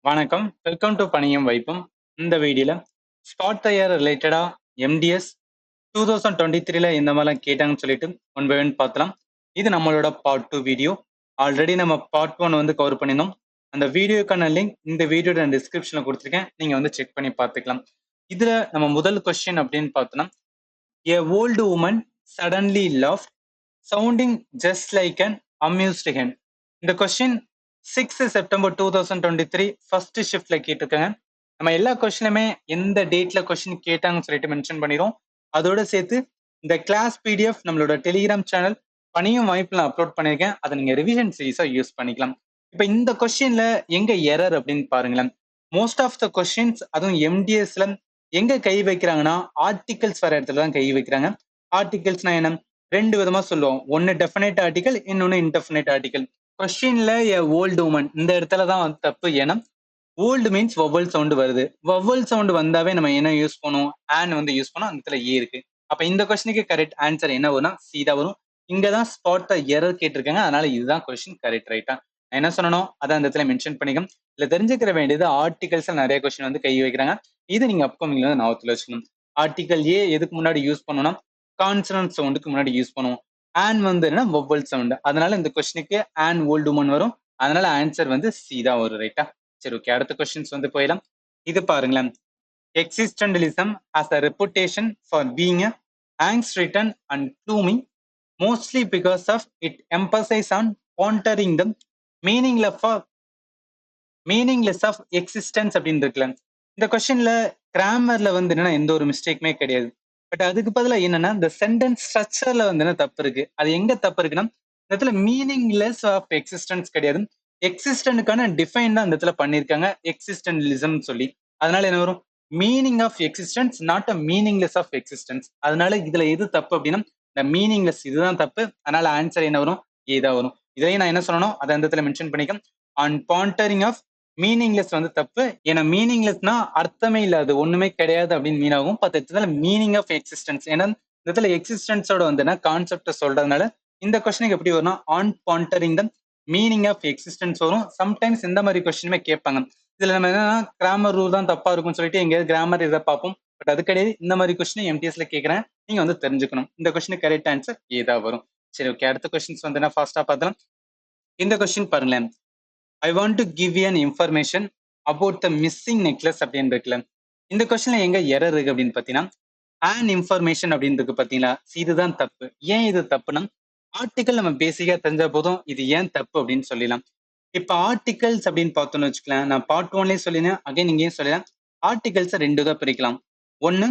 வணக்கம். Welcome to பணியும் வைப்பும். இந்த வீடியோல ஸ்பாட் தயார் ரிலேட்டடா எம்டிஎஸ் 2023ல இந்த மாதிரிலாம் கேட்டாங்கன்னு சொல்லிட்டு ஒன் பை ஒன் பார்த்தலாம். இது நம்மளோட பார்ட் 2 வீடியோ. ஆல்ரெடி நம்ம பார்ட் 1 வந்து கவர் பண்ணியிருந்தோம். அந்த வீடியோக்கான லிங்க் இந்த வீடியோட டிஸ்கிரிப்ஷன்ல கொடுத்துருக்கேன். நீங்க வந்து செக் பண்ணி பார்த்துக்கலாம். இதுல நம்ம முதல் கொஸ்டின் அப்படின்னு பார்த்தோம்னா, a old woman suddenly laughed, sounding just like an amused hen. இந்த கொஸ்டின் 6 செப்டம்பர் 2023 ஃபர்ஸ்ட் ஷிஃப்ட்ல கேட்டிருக்காங்க. நம்ம எல்லா கொஸ்டினுமே எந்த டேட்ல கொஸ்டின் கேட்டாங்கன்னு சொல்லிட்டு மென்ஷன் பண்ணிடுவோம். அதோட சேர்த்து இந்த கிளாஸ் பிடிஎஃப் நம்மளோட டெலிகிராம் சேனல் பணியும் வாய்ப்புல அப்லோட் பண்ணியிருக்கேன். அதை நீங்க ரிவிஷன் சீரீஸா யூஸ் பண்ணிக்கலாம். இப்ப இந்த கொஸ்டின்ல எங்க எரர் அப்படின்னு பாருங்களேன். மோஸ்ட் ஆஃப் த கொஸ்டின்ஸ் அதுவும் எம்டிஎஸ்ல எங்க கை வைக்கிறாங்கன்னா ஆர்டிகல்ஸ் வர இடத்துல தான் கை வைக்கிறாங்க. ஆர்டிகல்ஸ்னா என்ன? ரெண்டு விதமா சொல்லுவோம். ஒன்னு டெஃபினைட் ஆர்டிகல், இன்னொன்னு இன்டெஃபினைட் ஆர்டிகல். கொஸ்டின்ல எ ஓல்டு உமன் இந்த இடத்துல தான் வந்து தப்பு. ஏன்னா ஓல்டு மீன்ஸ் வவல் சவுண்ட் வருது. வவல் சவுண்ட் வந்தாவே நம்ம என்ன யூஸ் பண்ணுவோம்? ஆன் வந்து யூஸ் பண்ணோம். அந்த இடத்துல ஏ இருக்கு. அப்ப இந்த கொஸ்டினுக்கு கரெக்ட் ஆன்சர் என்ன வரும்னா சி தான் வரும். இங்கதான் ஸ்பாட் எரர் கேட்டிருக்காங்க. அதனால இதுதான் கொஸ்டின் கரெக்ட் ரைட்டா? நான் என்ன சொன்னனோ அதான் அந்த இடத்துல மென்ஷன் பண்ணிக்கும். இதுல தெரிஞ்சுக்கிற வேண்டியது ஆர்டிகல்ஸ் நிறைய கொஸ்டின் வந்து கை வைக்கிறாங்க. இது நீங்க அப்கமிங்ல வந்து ஞாபகத்துல வச்சுக்கணும். ஆர்டிகல் ஏ எதுக்கு முன்னாடி யூஸ் பண்ணணும்னா கான்சனன்ட் சவுண்டுக்கு முன்னாடி யூஸ் பண்ணுவோம். ஆன் வந்து என்ன வவல் சவுண்ட். அதனால இந்த கொஸ்டினுக்கு ஆன் ஓல்டு உமன் வரும். அதனால ஆன்சர் வந்து சி தான் வரும் ரைட்டா? சரி ஓகே, அடுத்த கொஸ்டின்ஸ் வந்து போயிடலாம். இது பாருங்களேன். Existentialism has a reputation for being a angst written and gloomy, mostly because of it emphasizes on pondering the meaningless of meaningless of existence அப்படின்னு இருக்குல்ல. இந்த கொஸ்டின்ல கிராமர்ல வந்து என்னன்னா எந்த ஒரு மிஸ்டேக்குமே கிடையாது. பட் அதுக்கு பதிலாக என்னன்னா இந்த சென்டென்ஸ் ஸ்ட்ரக்சர்ல வந்து என்ன தப்பு இருக்கு. அது எங்க தப்பு இருக்குன்னா இந்த இடத்துல மீனிங்லெஸ் ஆஃப் எக்ஸிஸ்டன்ஸ் கிடையாது. எக்ஸிஸ்டன்ட்கான டிஃபைன் தான் இந்த இடத்துல பண்ணியிருக்காங்க எக்ஸிஸ்டன்டலிசம் சொல்லி. அதனால என்ன வரும்? Meaning of existence not a meaningless of existence. அதனால இதுல எது தப்பு அப்படின்னா இந்த மீனிங்லெஸ் இதுதான் தப்பு. அதனால ஆன்சர் என்ன வரும்? ஏதான் வரும். இதையும் நான் என்ன சொல்லணும் அதை அந்த இடத்துல மென்ஷன் பண்ணிக்கேன். ஆன் பாண்டரிங் ஆஃப் மீனிங்லெஸ் வந்து தப்பு. ஏன்னா மீனிங்லெஸ்னா அர்த்தமே இல்லாது ஒண்ணுமே கிடையாது அப்படின்னு மீன் ஆகும். பத்து மீனிங் ஆஃப் எக்ஸிஸ்டன்ஸ். ஏன்னா இந்த இடத்துல எக்ஸிஸ்டன்ஸோட வந்து கான்செப்ட் சொல்றதுனால இந்த கொஸ்டினுக்கு எப்படி வரும்னா on pondering the meaning of existence வரும். சம்டைம்ஸ் இந்த மாதிரி கொஸ்டினுமே கேட்பாங்க. இதுல நம்ம என்னன்னா கிராமர் ரூல் தான் தப்பா இருக்கும்னு சொல்லிட்டு எங்கேயாவது கிராமர் இதை பார்ப்போம். பட் அது கிடையாது. இந்த மாதிரி கொஸ்டின் எம்டிஎஸ்ல கேட்கறேன். நீங்க வந்து தெரிஞ்சுக்கணும். இந்த கொஸ்டினுக்கு கரெக்ட் ஆன்சர் ஏதா வரும். சரி ஓகே, அடுத்த கொஸ்டின்ஸ் வந்து என்ன ஃபாஸ்டா பார்த்தலாம். இந்த கொஸ்டின் பாருங்களேன். I want to give you an information about the missing necklace அப்படின்னு இருக்குல்ல. இந்த கொஸ்டின்ல எங்க எரர் இருக்கு அப்படின்னு பாத்தீங்கன்னா an information அப்படின்னு இருக்கு பாத்தீங்களா, இதுதான் தப்பு. ஏன் இது தப்புனா ஆர்டிகல் நம்ம பேசிக்கா தெரிஞ்ச போதும் இது ஏன் தப்பு அப்படின்னு சொல்லலாம். இப்ப ஆர்டிகல்ஸ் அப்படின்னு பார்த்தோம்னு வச்சுக்கலாம். நான் பார்ட் 1லயே சொல்லினேன், அகைன் இங்கேயும் சொல்லலாம். ஆர்டிகல்ஸ் ரெண்டு தான் பிரிக்கலாம். ஒன்னு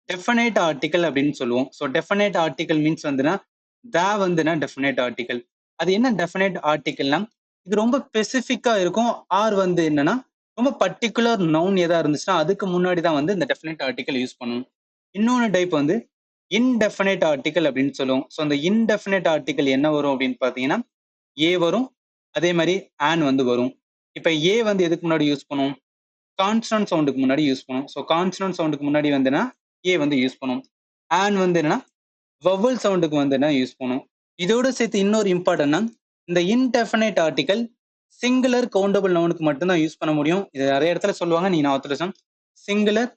டெஃபினைட் ஆர்டிகல் அப்படின்னு சொல்லுவோம். ஸோ டெஃபினைட் ஆர்டிகல் மீன்ஸ் வந்துன்னா வந்துன்னா டெஃபினைட் ஆர்டிகல். அது என்ன டெஃபினைட் ஆர்டிகல்னா இது ரொம்ப ஸ்பெசிஃபிக்கா இருக்கும். ஆர் வந்து என்னன்னா ரொம்ப பர்டிகுலர் நவுன் எதா இருந்துச்சுன்னா அதுக்கு முன்னாடி தான் வந்து இந்த டெஃபினைட் ஆர்டிகல் யூஸ் பண்ணணும். இன்னொன்று டைப் வந்து இன்டெஃபினைட் ஆர்டிகல் அப்படின்னு சொல்லுவோம். ஸோ அந்த இன்டெஃபினைட் ஆர்டிகல் என்ன வரும் அப்படின்னு பார்த்தீங்கன்னா ஏ வரும், அதே மாதிரி ஆன் வந்து வரும். இப்போ ஏ வந்து எதுக்கு முன்னாடி யூஸ் பண்ணுவோம்? கான்ஸ்டன்ட் சவுண்டுக்கு முன்னாடி யூஸ் பண்ணுவோம். ஸோ கான்ஸ்டன்ட் சவுண்டுக்கு முன்னாடி வந்துன்னா ஏ வந்து யூஸ் பண்ணுவோம். ஆன் வந்து என்னன்னா வவல் சவுண்டுக்கு வந்து என்ன யூஸ் பண்ணுவோம். இதோட சேர்த்து இன்னொரு இம்பார்ட்டன்ட்னா இந்த இன்டெஃபினைட் ஆர்டிகல் சிங்குலர் கவுண்டபிள் நவுனுக்கு மட்டும்தான் யூஸ் பண்ண முடியும். இது நிறைய இடத்துல சொல்லுவாங்க, நீ நான் ஒத்துழைச்சோம். சிங்குலர்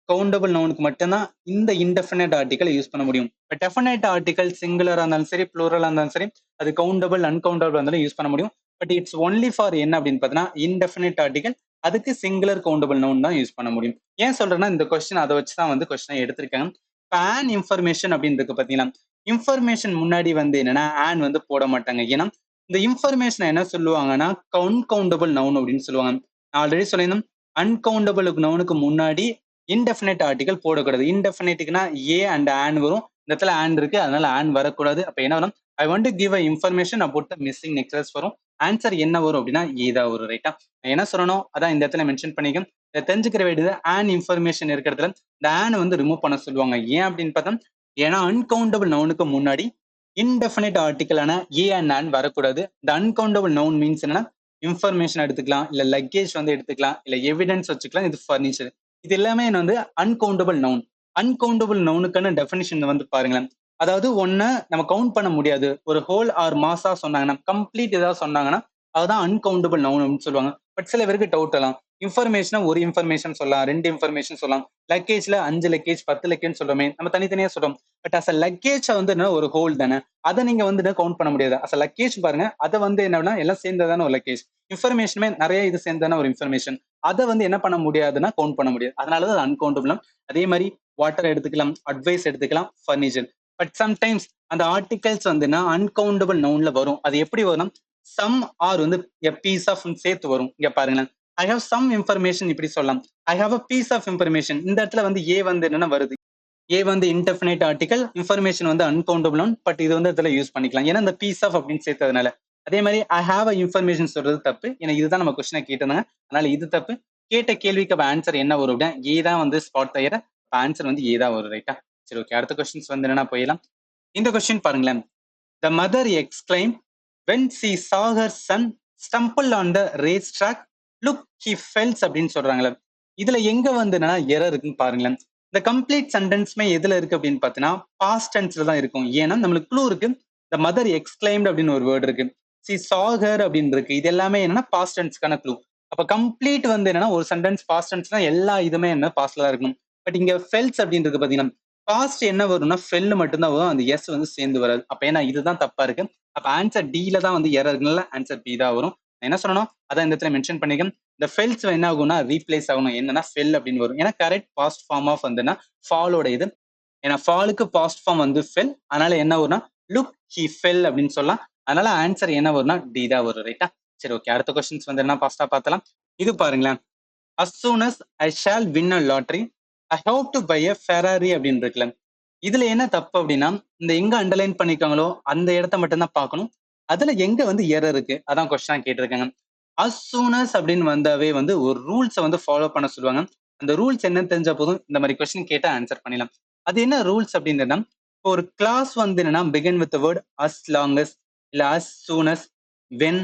கவுண்டபிள் நவுனுக்கு மட்டும்தான் இந்த இன்டெஃபினைட் ஆர்டிகல் யூஸ் பண்ண முடியும். இப்போ டெஃபினைட் ஆர்டிகல் சிங்குலரா இருந்தாலும் சரி, ப்ளூரலா இருந்தாலும் சரி, அது கவுண்டபிள் அன்கவுண்டபிள் இருந்தாலும் யூஸ் பண்ண முடியும். பட் இட்ஸ் ஒன்லி ஃபார் என்ன அப்படின்னு பார்த்தீங்கன்னா இன்டெஃபினைட் ஆர்டிகல் அதுக்கு சிங்குலர் கவுண்டபிள் நவுன் தான் யூஸ் பண்ண முடியும். ஏன் சொல்றேன்னா இந்த கொஸ்டின் அதை வச்சு தான் வந்து கொஸ்டினை எடுத்திருக்காங்க. இப்போ ஆன் இன்ஃபர்மேஷன் அப்படின்னு இருக்கு பார்த்தீங்களா, இன்ஃபர்மேஷன் முன்னாடி வந்து என்னன்னா ஆன் வந்து போட மாட்டாங்க. ஏன்னா இந்த இன்ஃபர்மேஷன் என்ன சொல்லுவாங்கன்னா அன்கவுண்டபிள் நவுன் அப்படின்னு சொல்லுவாங்க. நான் ஆல்ரெடி சொல்லியிருந்தேன், அன்கவுண்டபிள் நவுனுக்கு முன்னாடி இன்டெஃபினைட் ஆர்டிகல் போடக்கூடாது. இன்டெஃபினைட்டுக்குன்னா ஏ அண்ட் ஆன் வரும். இந்த இடத்துல ஆன் இருக்கு, அதனால ஆன் வரக்கூடாது. அப்ப என்ன வரும்? I want to give a information about the missing necklace வரும். ஆன்சர் என்ன வரும் அப்படின்னா ஏதா வரும் ரைட்டா? என்ன சொல்லணும் அதான் இந்த இடத்துல மென்ஷன் பண்ணிக்க. இதை தெரிஞ்சுக்கிற வேண்டியது ஆன் இன்ஃபர்மேஷன் இருக்கிறதுல இந்த ஆன் வந்து ரிமூவ் பண்ண சொல்லுவாங்க. ஏன் அப்படின்னு பார்த்தா ஏன்னா அன்கவுண்டபிள் நவுனுக்கு முன்னாடி இன்டெஃபினைட் ஆர்டிகலான ஏ அண்ட் ஆன் வரக்கூடாது. இந்த அன்கவுண்டபிள் நவுன் மீன்ஸ் என்னன்னா இன்ஃபர்மேஷன் எடுத்துக்கலாம், இல்ல லக்கேஜ் வந்து எடுத்துக்கலாம், இல்ல எவிடன்ஸ் வச்சுக்கலாம், இது ஃபர்னிச்சர். இது எல்லாமே வந்து அன்கவுண்டபிள் நவுன். அன்கவுண்டபிள் நவுனுக்கான டெஃபினிஷன் வந்து பாருங்களேன். அதாவது ஒன்ன நம்ம கவுண்ட் பண்ண முடியாது. ஒரு ஹோல் ஆர் மாஸா சொன்னாங்கன்னா கம்ப்ளீட் ஏதாவது சொன்னாங்கன்னா அதுதான் அன்கவுண்டபிள் நவுன் அப்படின்னு சொல்லுவாங்க. பட் சில பேருக்கு டவுட் எல்லாம் இன்ஃபர்மேஷனை ஒரு இன்ஃபர்மேஷன் சொல்லலாம், 2 இன்ஃபர்மேஷன் சொல்லலாம். லக்கேஜ்ல 5 லக்கேஜ் 10 லக்கேஜ் சொல்றோமே, நம்ம தனித்தனியா சொல்றோம். பட் அஸ் அ லக்கேஜ் வந்து என்ன ஒரு ஹோல் தானே, அதை நீங்க வந்து கவுண்ட் பண்ண முடியாது. அஸ் அ லக்கேஜ் பாருங்க, அதை வந்து என்னன்னா எல்லாம் சேர்ந்ததான ஒரு லக்கேஜ். இன்ஃபர்மேஷனுமே நிறைய இது சேர்ந்ததான ஒரு இன்ஃபர்மேஷன். அதை வந்து என்ன பண்ண முடியாதுன்னா கவுண்ட் பண்ண முடியாது. அதனாலதான் அது அன்கவுண்டபிள். அதே மாதிரி வாட்டர் எடுத்துக்கலாம், அட்வைஸ் எடுத்துக்கலாம், ஃபர்னிச்சர். பட் சம்டைம்ஸ் அந்த ஆர்டிகல்ஸ் வந்துன்னா அன்கவுண்டபிள் நவுன்ல வரும். அது எப்படி வரும்? சம் ஆர் வந்து எ பீஸ் ஆஃப் சேர்த்து வரும். இங்க பாருங்களேன், ஐ ஹவ் சம் இன்ஃபர்மேஷன் இப்படி சொல்லலாம். I have a piece of information. இந்த இடத்துல வந்து ஏ வந்து என்னன்னா வருது. ஏ வந்து இன்டெஃபினைட் ஆர்டிகல், இன்ஃபர்மேஷன் வந்து அன்கவுண்டபிள் ஒன். பட் இது வந்து இதுல யூஸ் பண்ணிக்கலாம், ஏன்னா இந்த பீஸ் ஆஃப் அப்படின்னு சேர்த்ததுனால. அதே மாதிரி ஐ ஹாவ் அ இன்ஃபர்மேஷன் சொல்றது தப்பு, ஏன்னா இதுதான் நம்ம கொஸ்டினை கேட்டிருந்தாங்க. அதனால இது தப்பு. கேட்ட கேள்விக்கு ஆன்சர் என்ன வரும் அப்படின்னா ஏ தான் வந்து ஸ்பாட் தயிர. ஆன்சர் வந்து ஏ தான் வரும். ரைட்டா? சரி, ஓகே. அடுத்த கொஸ்டின்ஸ் வந்து என்னன்னா போயிடலாம். இந்த கொஸ்டின் பாருங்களேன். The mother exclaim when she saw her son stumble on the racetrack, look he fells அப்படின்னு சொல்றாங்களே. இதுல எங்க வந்து என்னன்னா எரர் இருக்குன்னு பாருங்களேன். இந்த கம்ப்ளீட் சென்டென்ஸ்மே எதுல இருக்கு அப்படின்னு பாத்தீங்கன்னா பாஸ்ட் டென்ஸ்ல தான் இருக்கும். ஏன்னா நம்மளுக்கு க்ளூ இருக்கு. த மதர் எக்ஸ்கிளைம்ட் அப்படின்னு ஒரு வேர்டு இருக்கு, சி saw her அப்படின்னு இருக்கு. இது எல்லாமே என்னன்னா பாஸ்ட் டென்ஸ்க்கான க்ளூ. அப்ப கம்ப்ளீட் வந்து என்னன்னா ஒரு சென்டென்ஸ் பாஸ்ட் டென்ஸ்னா எல்லா இதுமே என்ன பாஸ்ட்ல தான் இருக்கணும். பட் இங்க ஃபெல்ஸ் அப்படின்றது பாத்தீங்கன்னா பாஸ்ட் என்ன வரும்னா ஃபெல் மட்டும்தான் வரும், அந்த எஸ் வந்து சேர்ந்து வராது. அப்ப ஏன்னா இதுதான் தப்பா இருக்கு. அப்ப ஆன்சர் டில தான் வந்து எரர்னால ஆன்சர் பி தான் வரும். என்ன சொல்லணும் அதான் இந்த இடத்துல மென்ஷன் பண்ணிக்கேன். இந்த ஃபெல்ஸ் என்ன ஆகும்னா ரீப்ளேஸ் ஆகணும். என்னன்னா ஃபெல் அப்படின்னு வரும். ஏன்னா கரெக்ட் பாஸ்ட் ஃபார்ம் ஆஃப் வந்துன்னா ஃபாலோட இது. ஏன்னா ஃபாலுக்கு பாஸ்ட் ஃபார்ம் வந்து ஃபெல். அதனால என்ன வரும்னா லுக் ஹி ஃபெல் அப்படின்னு சொல்லலாம். அதனால ஆன்சர் என்ன வரும்னா டி தான் வரும். ரைட்டா? சரி, ஓகே. அடுத்த கொஸ்டின்ஸ் வந்து என்ன பாஸ்டா பார்த்தலாம். இது பாருங்களேன். as soon as I shall win a lottery, I hope to buy a Ferrari அப்படின்னு இருக்குல்ல. இதுல என்ன தப்பு அப்படின்னா இந்த எங்க அண்டர்லைன் பண்ணிருக்காங்களோ அந்த இடத்த மட்டும் தான் பார்க்கணும். அதுல எங்க வந்து எரர் இருக்கு அதான் கொஸ்டினா கேட்டிருக்காங்க. as soon as அப்படின்னு வந்தாவே வந்து ஒரு ரூல்ஸை வந்து ஃபாலோ பண்ண சொல்லுவாங்க. அந்த ரூல்ஸ் என்னன்னு தெரிஞ்சா போதும் இந்த மாதிரி கொஸ்டின் கேட்டா ஆன்சர் பண்ணிடலாம். அது என்ன ரூல்ஸ் அப்படின்னா, இப்போ ஒரு கிளாஸ் வந்து என்னன்னா begin with word as long as இல்ல as soon as, when,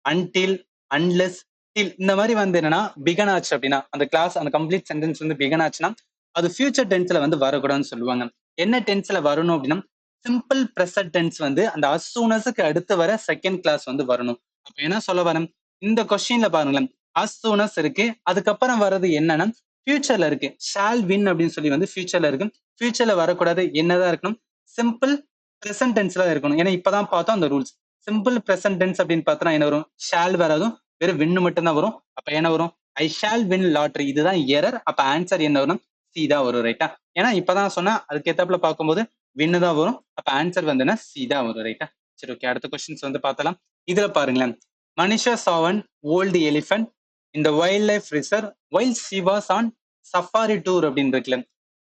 until, unless, till இந்த மாதிரி வந்து என்னன்னா பிகன் ஆச்சு அப்படின்னா அந்த கிளாஸ் அந்த கம்ப்ளீட் சென்டென்ஸ் வந்து பிகன் ஆச்சுன்னா அது ஃபியூச்சர் டென்ஸ்ல வந்து வரக்கூடாதுன்னு சொல்லுவாங்க. என்ன டென்ஸ்ல வரணும் அப்படின்னா சிம்பிள் ப்ரெசன்ட் டென்ஸ் வந்து அந்த as soon asக்கு அடுத்து வர செகண்ட் கிளாஸ் வந்து வரணும். அப்ப என்ன சொல்ல வரேன், இந்த கொஸ்டின்ல பாருங்களேன் as soon as இருக்கு, அதுக்கப்புறம் வர்றது என்னன்னா ஃபியூச்சர்ல இருக்கு. ஷால் வின் அப்படின்னு சொல்லி வந்து ஃபியூச்சர்ல இருக்கு. ஃபியூச்சர்ல வரக்கூடாது, என்னதான் இருக்கணும், சிம்பிள் ப்ரெசன்ட் டென்ஸ்ல இருக்கணும். ஏன்னா இப்பதான் பார்த்தோம் அந்த ரூல்ஸ். சிம்பிள் ப்ரெசன்ட் டென்ஸ் அப்படின்னு பார்த்தா என்ன வரும், ஷால் வராதும், வெறும் வின்னு மட்டும் தான் வரும். அப்ப என்ன வரும், ஐ ஷால் வின் லாட்ரி. இதுதான் எரர். அப்ப ஆன்சர் என்ன வரும், சி தான் வரும். ரைட்டா? ஏன்னா இப்பதான் சொன்னா அதுக்கு ஏத்தாப்புல பார்க்கும்போது வின்னு தான் வரும். அப்ப ஆன்சர் வந்து சி தான் வரும். ரைட்டா? சரி, ஓகே. அடுத்த கொஸ்டின்ஸ் வந்து பார்த்தலாம். இதுல பாருங்களேன். மனிஷா சாவன் ஓல்டு எலிஃபென்ட் இந்த wild life reserve while she was on safari tour அப்படின்னு இருக்குல்ல.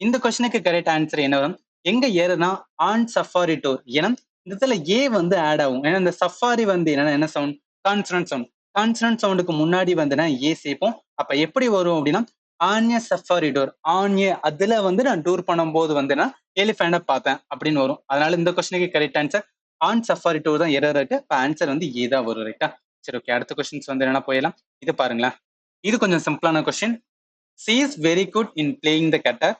இந்த கொஸ்டினுக்கு கரெக்ட் ஆன்சர் என்ன வரும், எங்க ஏறுனா ஆன் சஃபாரி டூர். ஏன்னா இந்த இடத்துல ஏ வந்து ஆட் ஆகும். ஏன்னா இந்த சஃபாரி வந்து என்னன்னா என்ன சவுண்ட், கான்சனன்ட் சவுண்ட். கான்சனன்ட் சவுண்டுக்கு முன்னாடி வந்துன்னா ஏ சேர்ப்போம். அப்ப எப்படி வரும் அப்படின்னா ஆன்ய சஃபாரி டோர். ஆன்ய அதுல வந்து நான் டூர் பண்ணும்போது வந்து நான் எலிஃபெண்டை பார்த்தேன் அப்படின்னு வரும். அதனால இந்த கொஸ்டினுக்கு correct answer on safari tour தான் எரர் இருக்கு. இப்ப ஆன்சர் வந்து ஏ தான் வரும். ரைட்டா? சரி, ஓகே. அடுத்த கொஸ்டின்ஸ் வந்து என்னன்னா போயிடலாம். இது பாருங்களேன். இது கொஞ்சம் சிம்பிளான question. C is very good in playing the cutter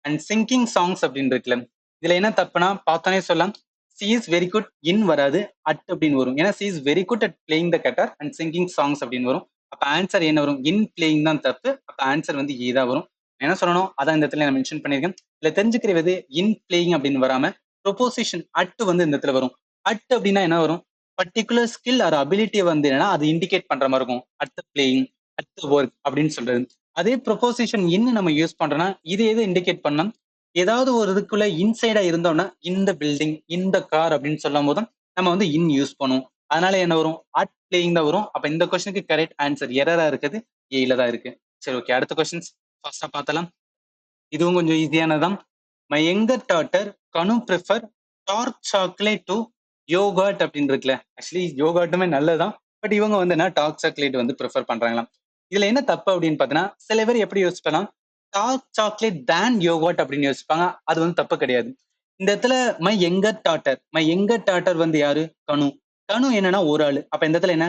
and singing songs அப்படின்னு இருக்குல்ல. இதுல என்ன தப்புனா பார்த்தோன்னே சொல்லலாம் C is very good in வராது, அட் அப்படின்னு வரும். ஏன்னா C is very good at playing the cutter and singing songs அப்படின்னு வரும். அப்ப ஆன்சர் என்ன வரும், இன் பிளேயிங் தான் தப்பு. அப்ப ஆன்சர் வந்து ஏ தான் வரும். என்ன சொல்லணும் அதான் இந்த இடத்துல நான் மென்ஷன் பண்ணியிருக்கேன். இதுல தெரிஞ்சுக்கிறது இன் பிளேயிங் அப்படின்னு வராம ப்ரொபோசிஷன் அட் வந்து இந்த இடத்துல வரும். அட் அப்படின்னா என்ன வரும், பர்டிகுலர் ஸ்கில் ஆர் அபிலிட்டி வந்து என்னன்னா அது இண்டிகேட் பண்ற மாதிரி இருக்கும். அட் பிளேயிங், அட் ஒர்க் அப்படின்னு சொல்றது. அதே ப்ரொபோசிஷன் இன் நம்ம யூஸ் பண்றோம்னா இது எது இண்டிகேட் பண்ணோம், ஏதாவது ஒரு இதுக்குள்ள இன்சைடா இருந்தோம்னா இந்த பில்டிங், இந்த கார் அப்படின்னு சொல்லும் போது நம்ம வந்து இன் யூஸ் பண்ணுவோம். அதனால என்ன வரும், அட் பிளேயிங் தான் வரும். அப்ப இந்த கொஸ்டினுக்கு கரெக்ட் ஆன்சர் எரரா இருக்குது, ஏல தான் இருக்கு. சரி, ஓகே. அடுத்த கொஸ்டின்ஸ் ஃபர்ஸ்டா பார்த்தலாம். இதுவும் கொஞ்சம் ஈஸியானதான். My younger daughter Kanu prefer dark chocolate to yogurt அப்படின்னு இருக்குல்ல. ஆக்சுவலி யோகாட்டுமே நல்லதுதான். பட் இவங்க வந்து என்ன டார்க் சாக்லேட் வந்து ப்ரிஃபர் பண்றாங்களாம். இதுல என்ன தப்பு அப்படின்னு பாத்தீங்கன்னா சில பேர் எப்படி யோசிப்பலாம், டார்க் சாக்லேட் தேன் யோகாட் அப்படின்னு யோசிப்பாங்க. அது வந்து தப்பு கிடையாது. இந்த இடத்துல மை யங்கர் டாட்டர் வந்து யாரு, கனு. கனு என்னன்னா ஒரு ஆளு. அப்ப இந்த இடத்துல என்ன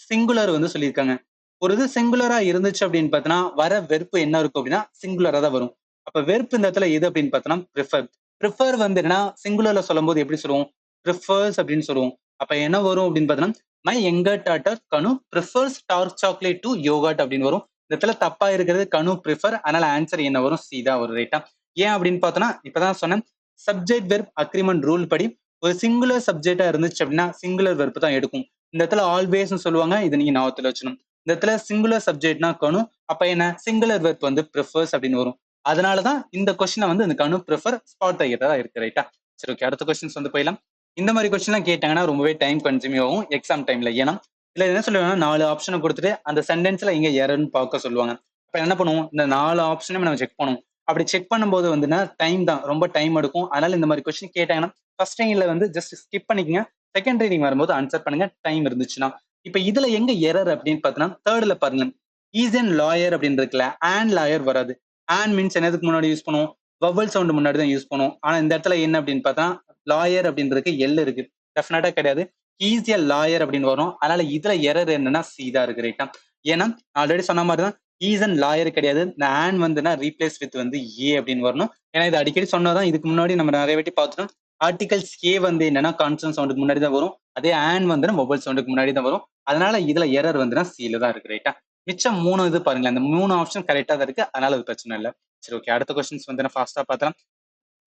சிங்குலர் வந்து சொல்லியிருக்காங்க. ஒரு இது சிங்குலரா இருந்துச்சு அப்படின்னு பார்த்தோன்னா வர வெறுப்பு என்ன இருக்கும் அப்படின்னா சிங்குலரா தான் வரும். அப்ப வெறுப்பு இந்த இடத்துல எது அப்படின்னு பார்த்தோன்னா ப்ரிஃபர். ப்ரிஃபர் வந்து என்னன்னா சிங்குலர்ல சொல்லும் போது எப்படி சொல்லுவோம், ப்ரிஃபர்ஸ் அப்படின்னு சொல்லுவோம். அப்ப என்ன வரும் அப்படின்னு பார்த்தோன்னா my younger daughter Kanu prefers dark chocolate to yogurt அப்படின்னு வரும். இந்த இடத்துல தப்பா இருக்கிறது கனு ப்ரிஃபர். அதனால ஆன்சர் என்ன வரும்? சி தான் வரும். ரைட்டா? ஏன் அப்படின்னு பார்த்தோம்னா இப்பதான் சொன்னேன், சப்ஜெக்ட் வெர்ப் அக்ரிமெண்ட் ரூல் படி ஒரு சிங்குலர் சப்ஜெக்டா இருந்துச்சு அப்படின்னா சிங்குலர் வெர்ப் தான் எடுக்கும். இந்த இடத்துல ஆல்வேஸ்னு சொல்லுவாங்க. இதை நீங்க ஞாபகத்துல வச்சுக்கணும். இந்த இடத்துல சிங்குலர் சப்ஜெக்ட்னா கனு, அப்ப என்ன சிங்குலர் வெர்ப் வந்து ப்ரிஃபர்ஸ் அப்படின்னு வரும். அதனாலதான் இந்த கொஸ்டினை வந்து இந்த கனு ப்ரிஃபர் ஸ்பாட் தைக்கிறதா இருக்கு. ரைட்டா? சரி, ஓகே. அடுத்த கொஸ்டின்ஸ் வந்து போயிடலாம். இந்த மாதிரி கொஸ்டின் எல்லாம் கேட்டாங்கன்னா ரொம்பவே டைம் கன்சியூம் ஆகும் எக்ஸாம் டைம்ல. ஏன்னா இதுல என்ன சொல்லுவாங்கன்னா 4 ஆப்ஷனை கொடுத்துட்டு அந்த சென்டென்ஸ்ல எங்க எரர்னு பார்க்க சொல்லுவாங்க. அப்ப என்ன பண்ணுவோம்? இந்த 4 ஆப்ஷனும் நம்ம செக் பண்ணுவோம். அப்படி செக் பண்ணும்போது வந்துன்னா டைம் தான் ரொம்ப டைம் எடுக்கும். அதனால இந்த மாதிரி கொஸ்டின் கேட்டாங்கன்னா ஃபர்ஸ்ட் டைம்ல வந்து ஜஸ்ட் ஸ்கிப் பண்ணிக்கங்க. செகண்ட் ரீடிங் வரும்போது ஆன்சர் பண்ணுங்க டைம் இருந்துச்சுன்னா. இப்ப இதுல எங்க எரர் அப்படின்னு பார்த்தீங்கன்னா தேர்ட்ல பாருங்க, ஈஸ் அண்ட் லாயர் அப்படின்னு இருக்குல்ல, அண்ட் லாயர் வராது. அண்ட் மீன்ஸ் என்னதுக்கு முன்னாடி யூஸ் பண்ணுவோம்? வவல் சவுண்ட் முன்னாடி தான் யூஸ் பண்ணுவோம். ஆனா இந்த இடத்துல என்ன அப்படின்னு பார்த்தா லாயர் அப்படின்றதுக்கு எல் இருக்கு. டெஃபினட்டா கிடையாது. ஈஸ் எ லாயர் அப்படின்னு வரும். அதனால இதுல எரர் என்னன்னா சி தான் இருக்கு. ரைட்டா? ஏன்னா ஆல்ரெடி சொன்ன மாதிரி தான் ஈஸ் அண்ட் லாயர் கிடையாது. இந்த ஆன் வந்துன்னா ரீப்ளேஸ் வித் வந்து ஏ அப்படின்னு வரணும். ஏன்னா இது அடிக்கடி சொன்னதான். இதுக்கு முன்னாடி நம்ம நிறைய வாட்டி பார்த்துட்டோம். ஆர்டிகல்ஸ் ஏ வந்து என்னன்னா கான்சனன்ட் சவுண்டுக்கு முன்னாடி தான் வரும். அதே ஆன் வந்து மொபைல் சவுண்டுக்கு முன்னாடி தான் வரும். அதனால இதுல எரர் வந்துன்னா சில தான் இருக்கு. ரைட்டா? மிச்சம் 3 இது பாருங்களேன். அந்த 3 ஆப்ஷன் கரெக்டா தான் இருக்கு. அதனால அது பிரச்சனை இல்லை. சரி, ஓகே. அடுத்த கொஸ்டின்ஸ் வந்து நான் ஃபாஸ்டா பார்த்தலாம்.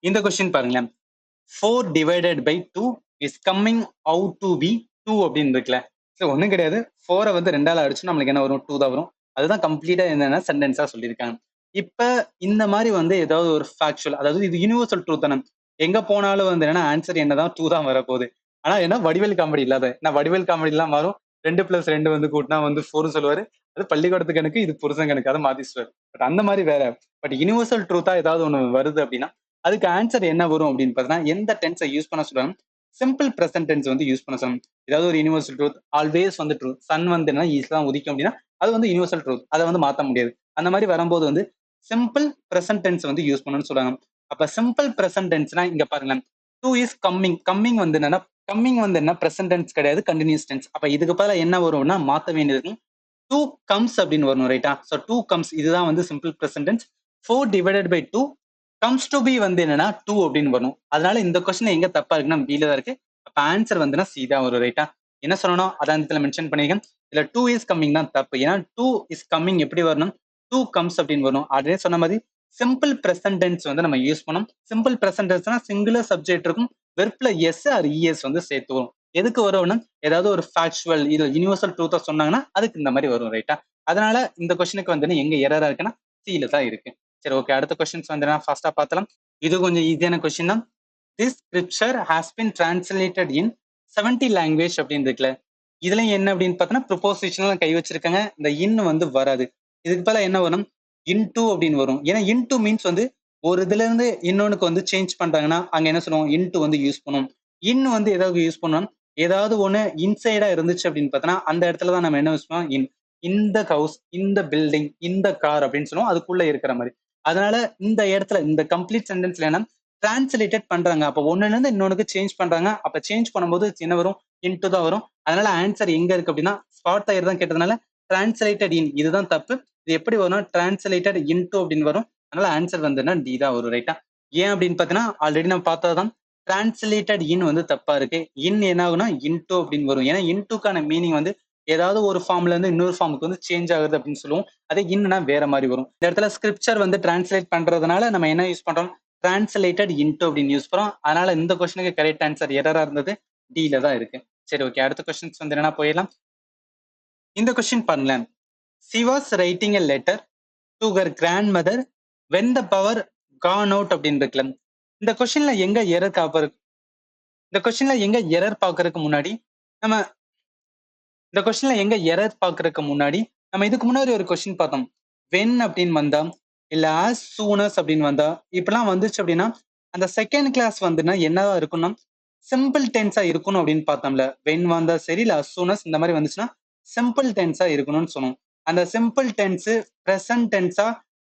இந்த கொஸ்டின் பாருங்களேன். 4 divided by 2 is coming out to be 2 அப்படின்னு இருக்குல்ல. சோ ஒண்ணும் கிடையாது. 4 வந்து 2ஆல அடிச்சு நம்மளுக்கு என்ன வரும்? 2 தான் வரும். அதுதான் கம்ப்ளீட்டா என்னன்னா சென்டென்ஸா சொல்லியிருக்காங்க. இப்ப இந்த மாதிரி வந்து ஏதாவது ஒரு ஃபேக்சுவல், அதாவது இது யுனிவர்சல் ட்ரூத் தானே. எங்க போனாலும் வந்து என்னன்னா ஆன்சர் என்னதான் 2 தான் வரப்போகுது. ஆனா என்ன வடிவேல் காமெடி இல்லாத. நான் வடிவேல் காமெடி எல்லாம் மாறும். 2 + 2 வந்து கூட்டினா வந்து 4 சொல்லுவாரு. அது பள்ளிக்கூடத்து கணக்கு, இது புருஷன் கணக்கு. அதை மாத்தி சொல்லுவாரு. பட் அந்த மாதிரி வேற. பட் யுனிவர்சல் ட்ரூத்தா ஏதாவது ஒண்ணு வருது அப்படின்னா அதுக்கு ஆன்சர் என்ன வரும் அப்படின்னு பார்த்தீங்கன்னா எந்த டென்ஸை யூஸ் பண்ண சொல்லுவாங்க? சிம்பிள் ப்ரெசன்ட் டென்ஸ் வந்து யூஸ் பண்ண சொல்லணும். ஏதாவது ஒரு யுனிவர்சல் ட்ரூத் ஆல்வேஸ் வந்து ட்ரூத். சன் வந்து என்ன ஈஸியா உதிக்கும் அப்படின்னா அது வந்து யுனிவர்சல் ட்ரூத். அதை வந்து மாற்ற முடியாது. அந்த மாதிரி வரும்போது வந்து சிம்பிள் ப்ரெசன்ட் டென்ஸ் வந்து யூஸ் பண்ணணும்னு சொல்லுவாங்க. அப்ப சிம்பிள் ப்ரெசன்ட் டென்ஸ்னா இங்க பாருங்களேன். 2 இஸ் கம்மிங். கம்மிங் வந்து என்னன்னா கம்மிங் வந்து என்ன ப்ரெசன்ட் டென்ஸ் கிடையாது, கண்டினியூஸ் டென்ஸ். அப்ப இதுக்கு பதிலா என்ன வரும்னா மாத்த வேண்டியது 2 கம்ஸ் அப்படின்னு வரணும். ரைட்டா? ஸோ 2 கம்ஸ் இதுதான் வந்து simple present tense. 4 divided by 2 comes to be வந்து என்னன்னா 2 அப்படின்னு வரும். அதனால இந்த கொஸ்டின் எங்க தப்பா இருக்குன்னா பில தான் இருக்கு. அப்ப ஆன்சர் வந்துன்னா சி தான் வரும். ரைட்டா? என்ன சொல்லணும் அதான் இடத்துல மென்ஷன் பண்ணிருக்கேன். இதுல 2 இஸ் கம்மிங் தான் தப்பு. ஏன்னா 2 இஸ் கம்மிங் எப்படி வரணும்? 2 கம்ஸ் அப்படின்னு வரும். ஆல்ரெடி சொன்ன மாதிரி சிம்பிள் ப்ரெசன்ட் டென்ஸ் வந்து நம்ம யூஸ் பண்ணோம். சிம்பிள் ப்ரெசன்ட் டென்ஸ்னா சிங்குலர் சப்ஜெக்ட் இருக்கும். வெர்ப்ல எஸ் ஆர் இஎஸ் வந்து சேர்த்து வரும். எதுக்கு வரும்னா ஏதாவது ஒரு ஃபேக்சுவல் இது யுனிவர்சல் ட்ரூத்தா சொன்னாங்கன்னா அதுக்கு இந்த மாதிரி வரும். ரைட்டா? அதனால இந்த கொஸ்டினுக்கு வந்து எங்க எரரா இருக்குன்னா சில தான் இருக்கு. சரி, ஓகே. அடுத்த கொஸ்டின்ஸ் வந்து நான் ஃபாஸ்டா பார்த்தலாம். இது கொஞ்சம் ஈஸியான கொஸ்டின் தான். This scripture has been translated in 70 language அப்படின்னு இருக்குல்ல. இதுல என்ன அப்படின்னு பார்த்தோன்னா ப்ரொபோசிஷனல் கை வச்சிருக்காங்க. இந்த இன் வந்து வராது. இதுக்கு பதிலா என்ன வரும்? இன்டு அப்படின்னு வரும். ஏன்னா இன்டு மீன்ஸ் வந்து ஒரு இதுல இருந்து இன்னொன்னுக்கு வந்து சேஞ்ச் பண்றாங்கன்னா அங்க என்ன சொல்லுவோம்? இன்டு வந்து யூஸ் பண்ணுவோம். இன் வந்து ஏதாவது யூஸ் பண்ணுவோம். ஏதாவது ஒண்ணு இன்சைடா இருந்துச்சு அப்படின்னு பார்த்தோன்னா அந்த இடத்துல தான் நம்ம என்ன யூஸ் பண்ணுவோம்? இந்த ஹவுஸ், இந்த பில்டிங், இந்த கார் அப்படின்னு சொல்லுவோம். அதுக்குள்ள இருக்கிற மாதிரி. அதனால இந்த இடத்துல இந்த கம்ப்ளீட் சென்டென்ஸ்ல என்ன டிரான்ஸ்லேட்டட் பண்றாங்க. அப்ப ஒண்ணுல இருந்து இன்னொன்னுக்கு சேஞ்ச் பண்றாங்க. அப்ப சேஞ்ச் பண்ணும்போது என்ன வரும்? இன்டு தான் வரும். அதனால ஆன்சர் எங்க இருக்கு அப்படின்னா ஸ்பாட் தயிர் தான் கேட்டதுனால டிரான்ஸ்லேட்டட் இன் இதுதான் தப்பு. இது எப்படி வரும்னா டிரான்ஸ்லேட்டட் இன்டு அப்படின்னு வரும். அதனால ஆன்சர் வந்துன்னா டி தான் வரும். ரைட்டா? ஏன் அப்படின்னு பாத்தீங்கன்னா ஆல்ரெடி நம்ம பார்த்ததுதான் டிரான்ஸ்லேட்டட் இன் வந்து தப்பா இருக்கு. இன் என்ன ஆகுனா இன்டு அப்படின்னு வரும். ஏன்னா இன்டுக்கான மீனிங் வந்து ஏதாவது ஒரு ஃபார்ம்ல இருந்து இன்னொரு ஃபார்முக்கு வந்து சேஞ்ச் ஆகுது அப்படின்னு சொல்லுவோம். அதே இன்னா வேற மாதிரி வரும். இந்த இடத்துல ஸ்கிரிப்சர் வந்து டிரான்ஸ்லேட் பண்றதுனால நம்ம என்ன யூஸ் பண்றோம்? டிரான்ஸ்லேட்டட் இன்டு அப்படின்னு யூஸ் பண்றோம். அதனால இந்த கொஸ்டினுக்கு கரெக்ட் ஆன்சர் எரரா இருந்தது டில தான் இருக்கு. சரி, ஓகே. அடுத்த கொஸ்டின்ஸ் வந்து என்னன்னா போயிடலாம். இந்த கொஸ்டின் பாருங்களேன். She was writing a letter to her grandmother when the power gone out அப்படின்னு இருக்குல்ல. இந்த கொஸ்டின்ல எங்க எரர் காப்பர் இந்த கொஸ்டின்ல எங்க எரர் பாக்குறதுக்கு முன்னாடி நம்ம இந்த கொஸ்டின்ல எங்க எரர் பாக்குறதுக்கு முன்னாடி நம்ம இதுக்கு முன்னாடி ஒரு கொஸ்டின் பார்த்தோம். வென் அப்படின்னு வந்தா இல்ல as soon as அப்படின்னு வந்தா இப்பெல்லாம் வந்துச்சு அப்படின்னா அந்த செகண்ட் கிளாஸ் வந்துன்னா என்னவா இருக்கும்னா சிம்பிள் டென்ஸா இருக்கணும் அப்படின்னு பார்த்தோம்ல. வென் வந்தா சரி இல்ல as soon as இந்த மாதிரி வந்துச்சுன்னா சிம்பிள் டென்ஸா இருக்கணும்னு சொன்னோம். அந்த சிம்பிள் டென்ஸ் பிரசன்ட் டென்ஸா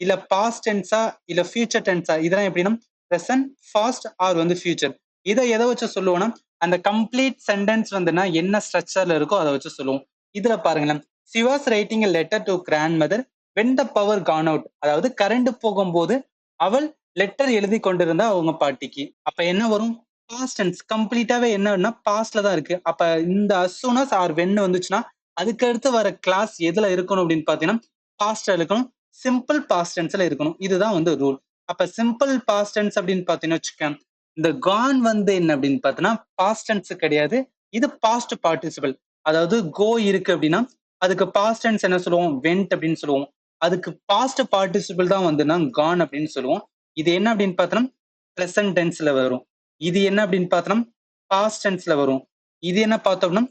இல்ல பாஸ்ட் டென்ஸா இல்ல ஃபியூச்சர் டென்ஸா இதெல்லாம் எப்படின்னா பிரசன்ட், பாஸ்ட் ஆர் வந்து ஃபியூச்சர். இதை எதை வச்சு சொல்லுவோம்னா அந்த கம்ப்ளீட் சென்டென்ஸ் வந்துன்னா என்ன ஸ்ட்ரக்சர்ல இருக்கோ அதை வச்சு சொல்லுவோம். இதுல பாருங்களேன். she was writing a letter to grandmother when the power gone out. அதாவது கரண்ட் போகும்போது அவள் லெட்டர் எழுதி கொண்டிருந்தா அவங்க பாட்டிக்கு. அப்ப என்ன வரும்? பாஸ்ட் டென்ஸ் கம்ப்ளீட்டாவே என்னன்னா பாஸ்ட்ல தான் இருக்கு. அப்ப இந்த as soon as or when வந்துச்சுன்னா அதுக்கு அடுத்து வர கிளாஸ் எதுல இருக்கணும் அப்படின்னு பாத்தீங்கன்னா பாஸ்ட் இருக்கணும், சிம்பிள் பாஸ்ட் டென்ஸ்ல இருக்கணும். இதுதான் வந்து ரூல். அப்ப சிம்பிள் பாஸ்ட் டென்ஸ் அப்படின்னு பாத்தீங்கன்னு வச்சுக்கோங்க, இந்த கான் வந்து என்ன அப்படின்னு பார்த்தோன்னா பாஸ்ட் டென்ஸ் கிடையாது. இது பாஸ்ட் பார்ட்டிசிபிள். அதாவது கோ இருக்கு அப்படின்னா அதுக்கு பாஸ்ட் டென்ஸ் என்ன சொல்லுவோம், வென்ட் அப்படின்னு சொல்லுவோம். அதுக்கு பாஸ்ட் பார்ட்டிசிபிள் தான் வந்துன்னா கான் அப்படின்னு சொல்லுவோம். இது என்ன அப்படின்னு பார்த்தோம்னா ப்ரெசன்ட் டென்ஸ்ல வரும். இது என்ன அப்படின்னு பார்த்தோம்னா பாஸ்ட் டென்ஸ்ல வரும். இது என்ன பார்த்தோம்னா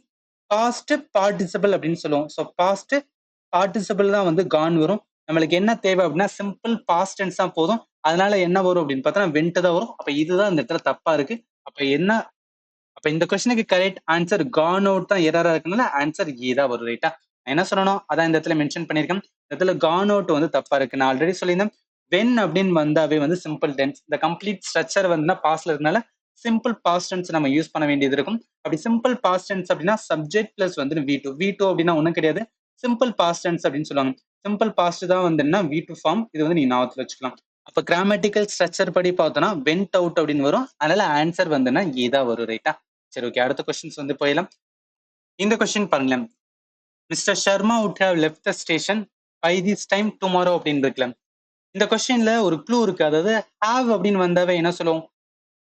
பாஸ்ட் பார்ட்டிசிபிள் அப்படின்னு சொல்லுவோம். ஸோ பாஸ்ட் பார்ட்டிசிபிள் தான் வந்து கான் வரும். நம்மளுக்கு என்ன தேவை அப்படின்னா சிம்பிள் பாஸ்ட் டென்ஸ் தான் போதும். அதனால என்ன வரும் அப்படின்னு பார்த்தோம்னா வென்ட் தான் வரும். அப்ப இதுதான் இந்த இடத்துல தப்பா இருக்கு. அப்ப என்ன, அப்ப இந்த கொஸ்டினுக்கு கரெக்ட் ஆன்சர் கான் அவுட் தான் எரரா இருக்கனால ஆன்சர் ஏ தான் வரும். ரைட்டா? நான் என்ன சொல்லணும் அதான் இந்த இடத்துல மென்ஷன் பண்ணியிருக்கேன். இந்த இடத்துல கான் அவுட் வந்து தப்பா இருக்கு. நான் ஆல்ரெடி சொல்லியிருந்தேன் வென் அப்படின்னு வந்தாவே வந்து சிம்பிள் டென்ஸ். இந்த கம்ப்ளீட் ஸ்ட்ரக்சர் வந்து பாஸ்ட்ல இருக்கனால சிம்பிள் பாஸ்ட் டென்ஸ் நம்ம யூஸ் பண்ண வேண்டியது இருக்கும். அப்படி சிம்பிள் பாஸ்ட் டென்ஸ் அப்படின்னா சப்ஜெக்ட் பிளஸ் வந்து V2. V2 அப்படின்னா ஒன்றும் கிடையாது, சிம்பிள் பாஸ்ட் டென்ஸ் அப்படின்னு சொல்லுவாங்க. சிம்பிள் பாஸ்ட் தான் வந்து என்ன V2 ஃபார்ம். இது வந்து நீங்க ஞாபகத்துல வச்சுக்கலாம். அப்ப கிராமட்டிக்கல் ஸ்ட்ரக்சர் படி பார்த்தோம்னா வென்ட் அவுட் அப்படின்னு வரும். அதனால ஆன்சர் வந்துன்னா ஏ தான் வரும். ரைட்டா? சரி, ஓகே. அடுத்த கொஸ்டின்ஸ் வந்து போயிடலாம். இந்த கொஸ்டின் பாருங்களேன். Mister Sharma would have left the station by this time tomorrow அப்படின்னு இருக்குல்ல. இந்த கொஸ்டின்ல ஒரு க்ளூ இருக்கு. அதாவது have அப்படின்னு வந்தாவே என்ன சொல்லுவோம்,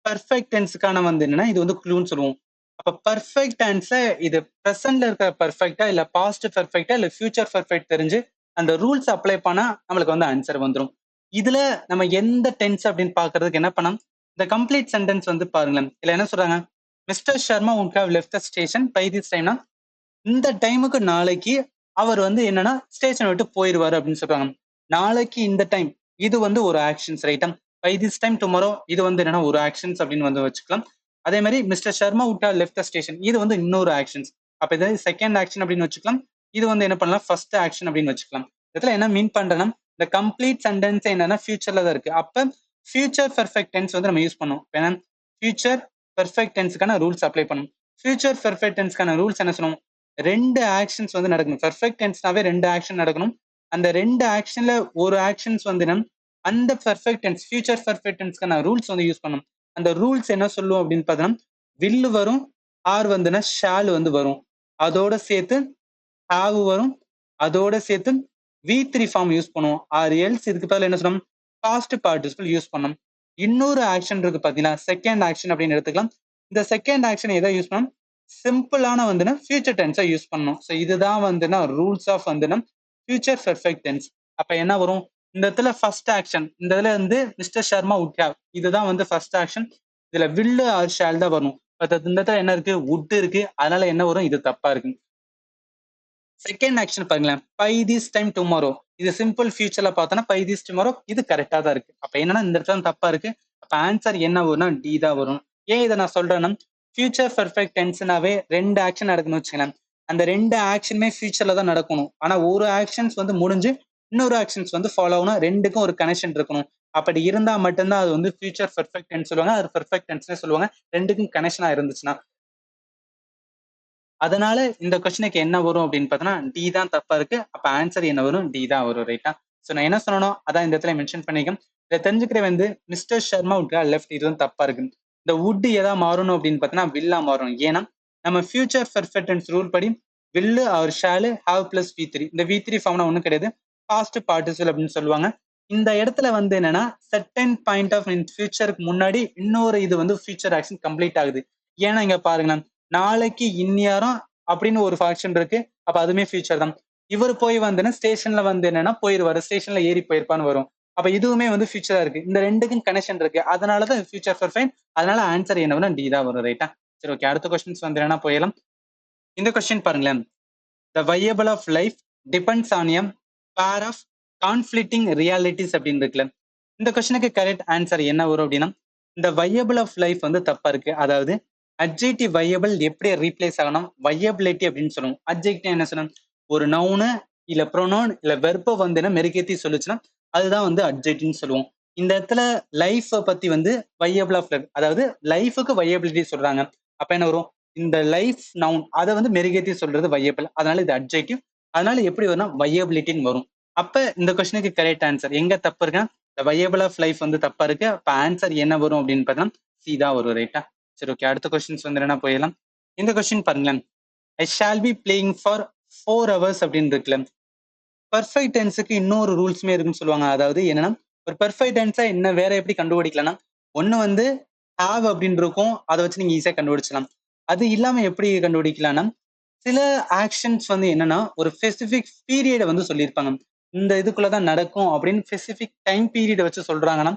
பர்ஃபெக்ட் டென்ஸ்க்கான வந்து என்னன்னா இது வந்து க்ளூன்னு சொல்லுவோம். அப்ப பர்ஃபெக்ட் டென்ஸ்ல இது பிரசன்ட்ல இருக்கிற பர்ஃபெக்டா இல்ல பாஸ்ட் பர்ஃபெக்டா இல்ல ஃபியூச்சர் பர்ஃபெக்ட் தெரிஞ்சு அந்த ரூல்ஸ் அப்ளை பண்ணா நம்மளுக்கு வந்து ஆன்சர் வந்துடும். இதுல நம்ம எந்த டென்ஸ் அப்படின்னு பாக்குறதுக்கு என்ன பண்ணலாம், இந்த கம்ப்ளீட் சென்டென்ஸ் வந்து பாருங்களேன். இல்ல என்ன சொல்றாங்க, mister Sharma would have left the station by this time னா இந்த டைமுக்கு நாளைக்கு அவர் வந்து என்னன்னா ஸ்டேஷன் விட்டு போயிருவாரு அப்படின்னு சொல்றாங்க. நாளைக்கு இந்த டைம் இது வந்து ஒரு ஆக்ஷன்ஸ். ரைட்டா? பை திஸ் டைம் டுமாரோ இது வந்து என்னன்னா ஒரு ஆக்ஷன்ஸ் அப்படின்னு வந்து வச்சுக்கலாம். அதே மாதிரி mister Sharma would have left the station இது வந்து இன்னொரு ஆக்ஷன்ஸ். அப்ப இது செகண்ட் ஆக்ஷன் அப்படின்னு வச்சுக்கலாம். இது வந்து என்ன பண்ணலாம், ஃபர்ஸ்ட் ஆக்ஷன் அப்படின்னு வச்சுக்கலாம். இதுல என்ன மீன் பண்றேன்னா இந்த கம்ப்ளீட் சென்டென்ஸ் என்னன்னா ஃபியூச்சர்ல தான் இருக்கு. அப்ப ஃபியூச்சர் பெர்ஃபெக்ட் டென்ஸ் வந்து நம்ம யூஸ் பண்ணுவோம். ஏன்னா ஃபியூச்சர் பெர்ஃபெக்ட் டென்ஸ்க்கான ரூல்ஸ் அப்ளை பண்ணணும். ஃபியூச்சர் பெர்ஃபெக்ட் டென்ஸ்க்கான ரூல்ஸ் என்ன சொல்லுவோம், ரெண்டு ஆக்ஷன்ஸ் வந்து நடக்கணும். பெர்ஃபெக்ட் டென்ஸ்னாவே ரெண்டு ஆக்ஷன் நடக்கணும். அந்த ரெண்டு ஆக்ஷன்ல ஒரு ஆக்ஷன்ஸ் வந்து அந்த பெர்ஃபெக்ட் டென்ஸ் ஃபியூச்சர் பெர்ஃபெக்ட் டென்ஸ்க்கான ரூல்ஸ் வந்து யூஸ் பண்ணணும். அந்த ரூல்ஸ் என்ன சொல்லுவோம் அப்படின்னு பார்த்தோம்னா will வரும், ஆர் வந்துன்னா ஷால் வந்து வரும், அதோட சேர்த்து have வரும், அதோட சேர்த்து V3 ஃபார்ம் யூஸ் பண்ணுவோம். ஆர் எல்ஸ் இதுக்கு பதிலா என்ன சொல்லணும், பாஸ்ட் பார்ட்டிசிபிள் யூஸ் பண்ணணும். இன்னொரு ஆக்ஷன் இருக்கு பாத்தீங்கன்னா செகண்ட் ஆக்ஷன் அப்படின்னு எடுத்துக்கலாம். இந்த செகண்ட் ஆக்ஷன் எதை யூஸ் பண்ணணும், சிம்பிளான வந்துன்னா ஃபியூச்சர் டென்ஸை யூஸ் பண்ணணும். ஸோ இதுதான் வந்துன்னா ரூல்ஸ் ஆஃப் வந்துன்னா ஃபியூச்சர் பெர்ஃபெக்ட் டென்ஸ். அப்ப என்ன வரும், இந்த இடத்துல ஃபர்ஸ்ட் ஆக்ஷன், இந்த இதுல வந்து மிஸ்டர் சர்மா would have இதுதான் வந்து ஃபர்ஸ்ட் ஆக்ஷன். இதுல will ஆர் ஷால் தான் வரும். பட் இந்த இடத்துல என்ன இருக்கு, would இருக்கு. அதனால என்ன வரும், இது தப்பா இருக்கு. செகண்ட் ஆக்ஷன் பாருங்களேன், பை திஸ் டைம் டுமாரோ இது சிம்பிள் ஃபியூச்சர்ல பார்த்தோன்னா பை திஸ் டுமாரோ இது கரெக்டா தான் இருக்கு. அப்ப என்னன்னா இந்த இடத்துல தப்பா இருக்கு. அப்ப ஆன்சர் என்ன வரும்னா டி தான் வரும். ஏன் இதை நான் சொல்றேன்னா ஃபியூச்சர் பெர்ஃபெக்ட் டென்ஸ்னாவே ரெண்டு ஆக்ஷன் நடக்கணும்னு வச்சுக்கலாம். அந்த ரெண்டு ஆக்ஷனுமே ஃபியூச்சர்ல தான் நடக்கணும். ஆனா ஒரு ஆக்ஷன்ஸ் வந்து முடிஞ்சு இன்னொரு ஆக்ஷன்ஸ் வந்து ஃபாலோ ஆகணும். ரெண்டுக்கும் ஒரு கனெக்ஷன் இருக்கணும். அப்படி இருந்தா மட்டும்தான் அது வந்து ஃபியூச்சர் பெர்ஃபெக்ட் டென்ஸ் சொல்லுவாங்க, அது பெர்ஃபெக்ட் டென்ஸ்னே சொல்லுவாங்க. ரெண்டுக்கும் கனெக்ஷனா இருந்துச்சுன்னா. அதனால இந்த கொஸ்டினுக்கு என்ன வரும் அப்படின்னு பார்த்தோம்னா டி தான் தப்பா இருக்கு. அப்ப ஆன்சர் என்ன வரும், டி தான் வரும். ரைட்டா? ஸோ நான் என்ன சொல்லணும் அதான் இந்த இடத்துல மென்ஷன் பண்ணிக்கேன். இதை தெரிஞ்சுக்கிற வந்து mister Sharma would have left இதுவும் தப்பா இருக்கு. இந்த would எதா மாறணும் அப்படின்னு பார்த்தோம்னா வில்லா மாறணும். ஏன்னா நம்ம ஃபியூச்சர் பெர்ஃபெக்ட் டென்ஸ் ரூல் படி will R shawl have plus V3 இந்த V3 ஃபார்ம்னா ஒன்றும் கிடையாது, பாஸ்ட் பார்ட்டிசிபிள் அப்படின்னு சொல்லுவாங்க. இந்த இடத்துல வந்து என்னன்னா செர்டன் பாயிண்ட் ஆஃப் இன் ஃபியூச்சருக்கு முன்னாடி இன்னொரு இது வந்து ஃபியூச்சர் ஆக்ஷன் கம்ப்ளீட் ஆகுது. ஏன்னா இங்க பாருங்களேன், நாளைக்கு இந்நேரம் அப்படின்னு ஒரு ஃபங்க்ஷன் இருக்கு. அப்ப அதுவுமே ஃபியூச்சர் தான். இவர் போய் வந்து ஸ்டேஷன்ல வந்து என்னன்னா போயிருவாரு, ஸ்டேஷன்ல ஏறி போயிருப்பான்னு வரும். அப்ப இதுவுமே வந்து ஃபியூச்சரா இருக்கு. இந்த ரெண்டுக்கும் கனெக்ஷன் இருக்கு. அதனாலதான் ஃபியூச்சர் பெர்ஃபெக்ட். அதனால ஆன்சர் என்ன வரும், டி தான் வரும். ரைட்டா? சரி, ஓகே. அடுத்த கொஸ்டின்ஸ் வந்து என்னன்னா போயிடலாம். இந்த கொஸ்டின் பாருங்களேன், the viable of life depends on a pair of conflicting realities அப்படின்னு இருக்குல்ல. இந்த கொஸ்டினுக்கு கரெக்ட் ஆன்சர் என்ன வரும் அப்படின்னா இந்த viable ஆஃப் லைஃப் வந்து தப்பா இருக்கு. அதாவது அட்ஜெக்டிவ் viable எப்படி ரீப்ளேஸ் ஆகணும், viability அப்படின்னு சொல்லுவோம். அட்ஜெக்டிவ் என்ன சொல்லணும், ஒரு நவுனு இல்ல ப்ரொனவுன் இல்ல வெர்ப வந்து என்ன மெருகேத்தி சொல்லுச்சுன்னா அதுதான் வந்து அட்ஜெக்டிவ்னு சொல்லுவோம். இந்த இடத்துல லைஃப் பத்தி வந்து viable ஆஃப் லைஃப், அதாவது லைஃபுக்கு viability சொல்றாங்க. அப்ப என்ன வரும், இந்த லைஃப் நவுன் அதை வந்து மெருகேத்தி சொல்றது viable. அதனால இது அட்ஜெக்டிவ். அதனால எப்படி வரும்னா viabilityன்னு வரும். அப்ப இந்த கொஸ்டினுக்கு கரெக்ட் ஆன்சர் எங்க தப்பு இருக்குன்னா இந்த viable ஆஃப் லைஃப் வந்து தப்பா இருக்கு. அப்ப ஆன்சர் என்ன வரும் அப்படின்னு பார்த்தோம்னா சி தான் வரும். ரைட்டா? சரி, ஓகே. அடுத்த கொஸ்டின்ஸ் வந்து என்ன போயிடலாம். இந்த கொஸ்டின் பாருங்களேன், I shall be playing for 4 hours அப்படின்னு இருக்குல்ல. பெர்ஃபெக்ட் டென்ஸுக்கு இன்னொரு ரூல்ஸ்மே இருக்குன்னு சொல்லுவாங்க. அதாவது என்னன்னா, ஒரு பெர்ஃபெக்ட் டென்ஸை என்ன வேற எப்படி கண்டுபிடிக்கலாம்னா, ஒண்ணு வந்து ஹேவ் அப்படின்னு இருக்கும். அதை வச்சு நீங்க ஈஸியா கண்டுபிடிச்சலாம். அது இல்லாம எப்படி கண்டுபிடிக்கலாம்னா, சில ஆக்ஷன்ஸ் வந்து என்னன்னா, ஒரு ஸ்பெசிபிக் பீரியட வந்து சொல்லியிருப்பாங்க. இந்த இதுக்குள்ளதான் நடக்கும் அப்படின்னு ஸ்பெசிபிக் டைம் பீரியட வச்சு சொல்றாங்கன்னா,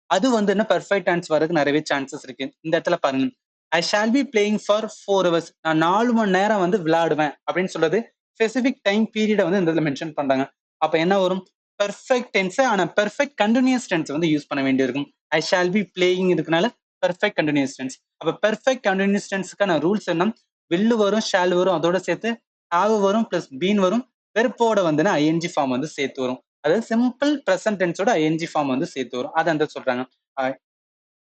அது வந்து என்ன பெர்ஃபெக்ட் டென்ஸ் வரதுக்கு நிறையவே சான்சஸ் இருக்கு. இந்த இடத்துல பாருங்க. I shall be playing for 4 hours. நான் 4 மணி நேரம் வந்து விளையாடுவேன் அப்படின்னு சொல்றது ஸ்பெசிபிக் டைம் பீரியட வந்து இந்த இடத்துல மென்ஷன் பண்றாங்க. அப்ப என்ன வரும்? பெர்ஃபெக்ட் டென்ஸ் ஆனா பெர்ஃபெக்ட் கன்டினியூஸ் டென்ஸ் வந்து யூஸ் பண்ண வேண்டியிருக்கும். ஐ ஷால் பி பிளேயிங் இருக்கனால பெர்ஃபெக்ட் கன்டினியூஸ் டென்ஸ். அப்ப பெர்ஃபெக்ட் கன்டினியூஸ் டென்ஸ்க்கான ரூல்ஸ் என்ன? வில் வரும், ஷால் வரும், அதோட சேர்த்து ஹாவ் வரும் பிளஸ் பீன் வரும். வெர்போட வந்து ஐஎன்ஜி ஃபார்ம் வந்து சேர்த்து வரும். அதாவது சிம்பிள் பிரசன்ட் டென்ஸோட ஐஎன்ஜி ஃபார்ம் வந்து சேர்த்து வரும். அதை அந்த சொல்றாங்க.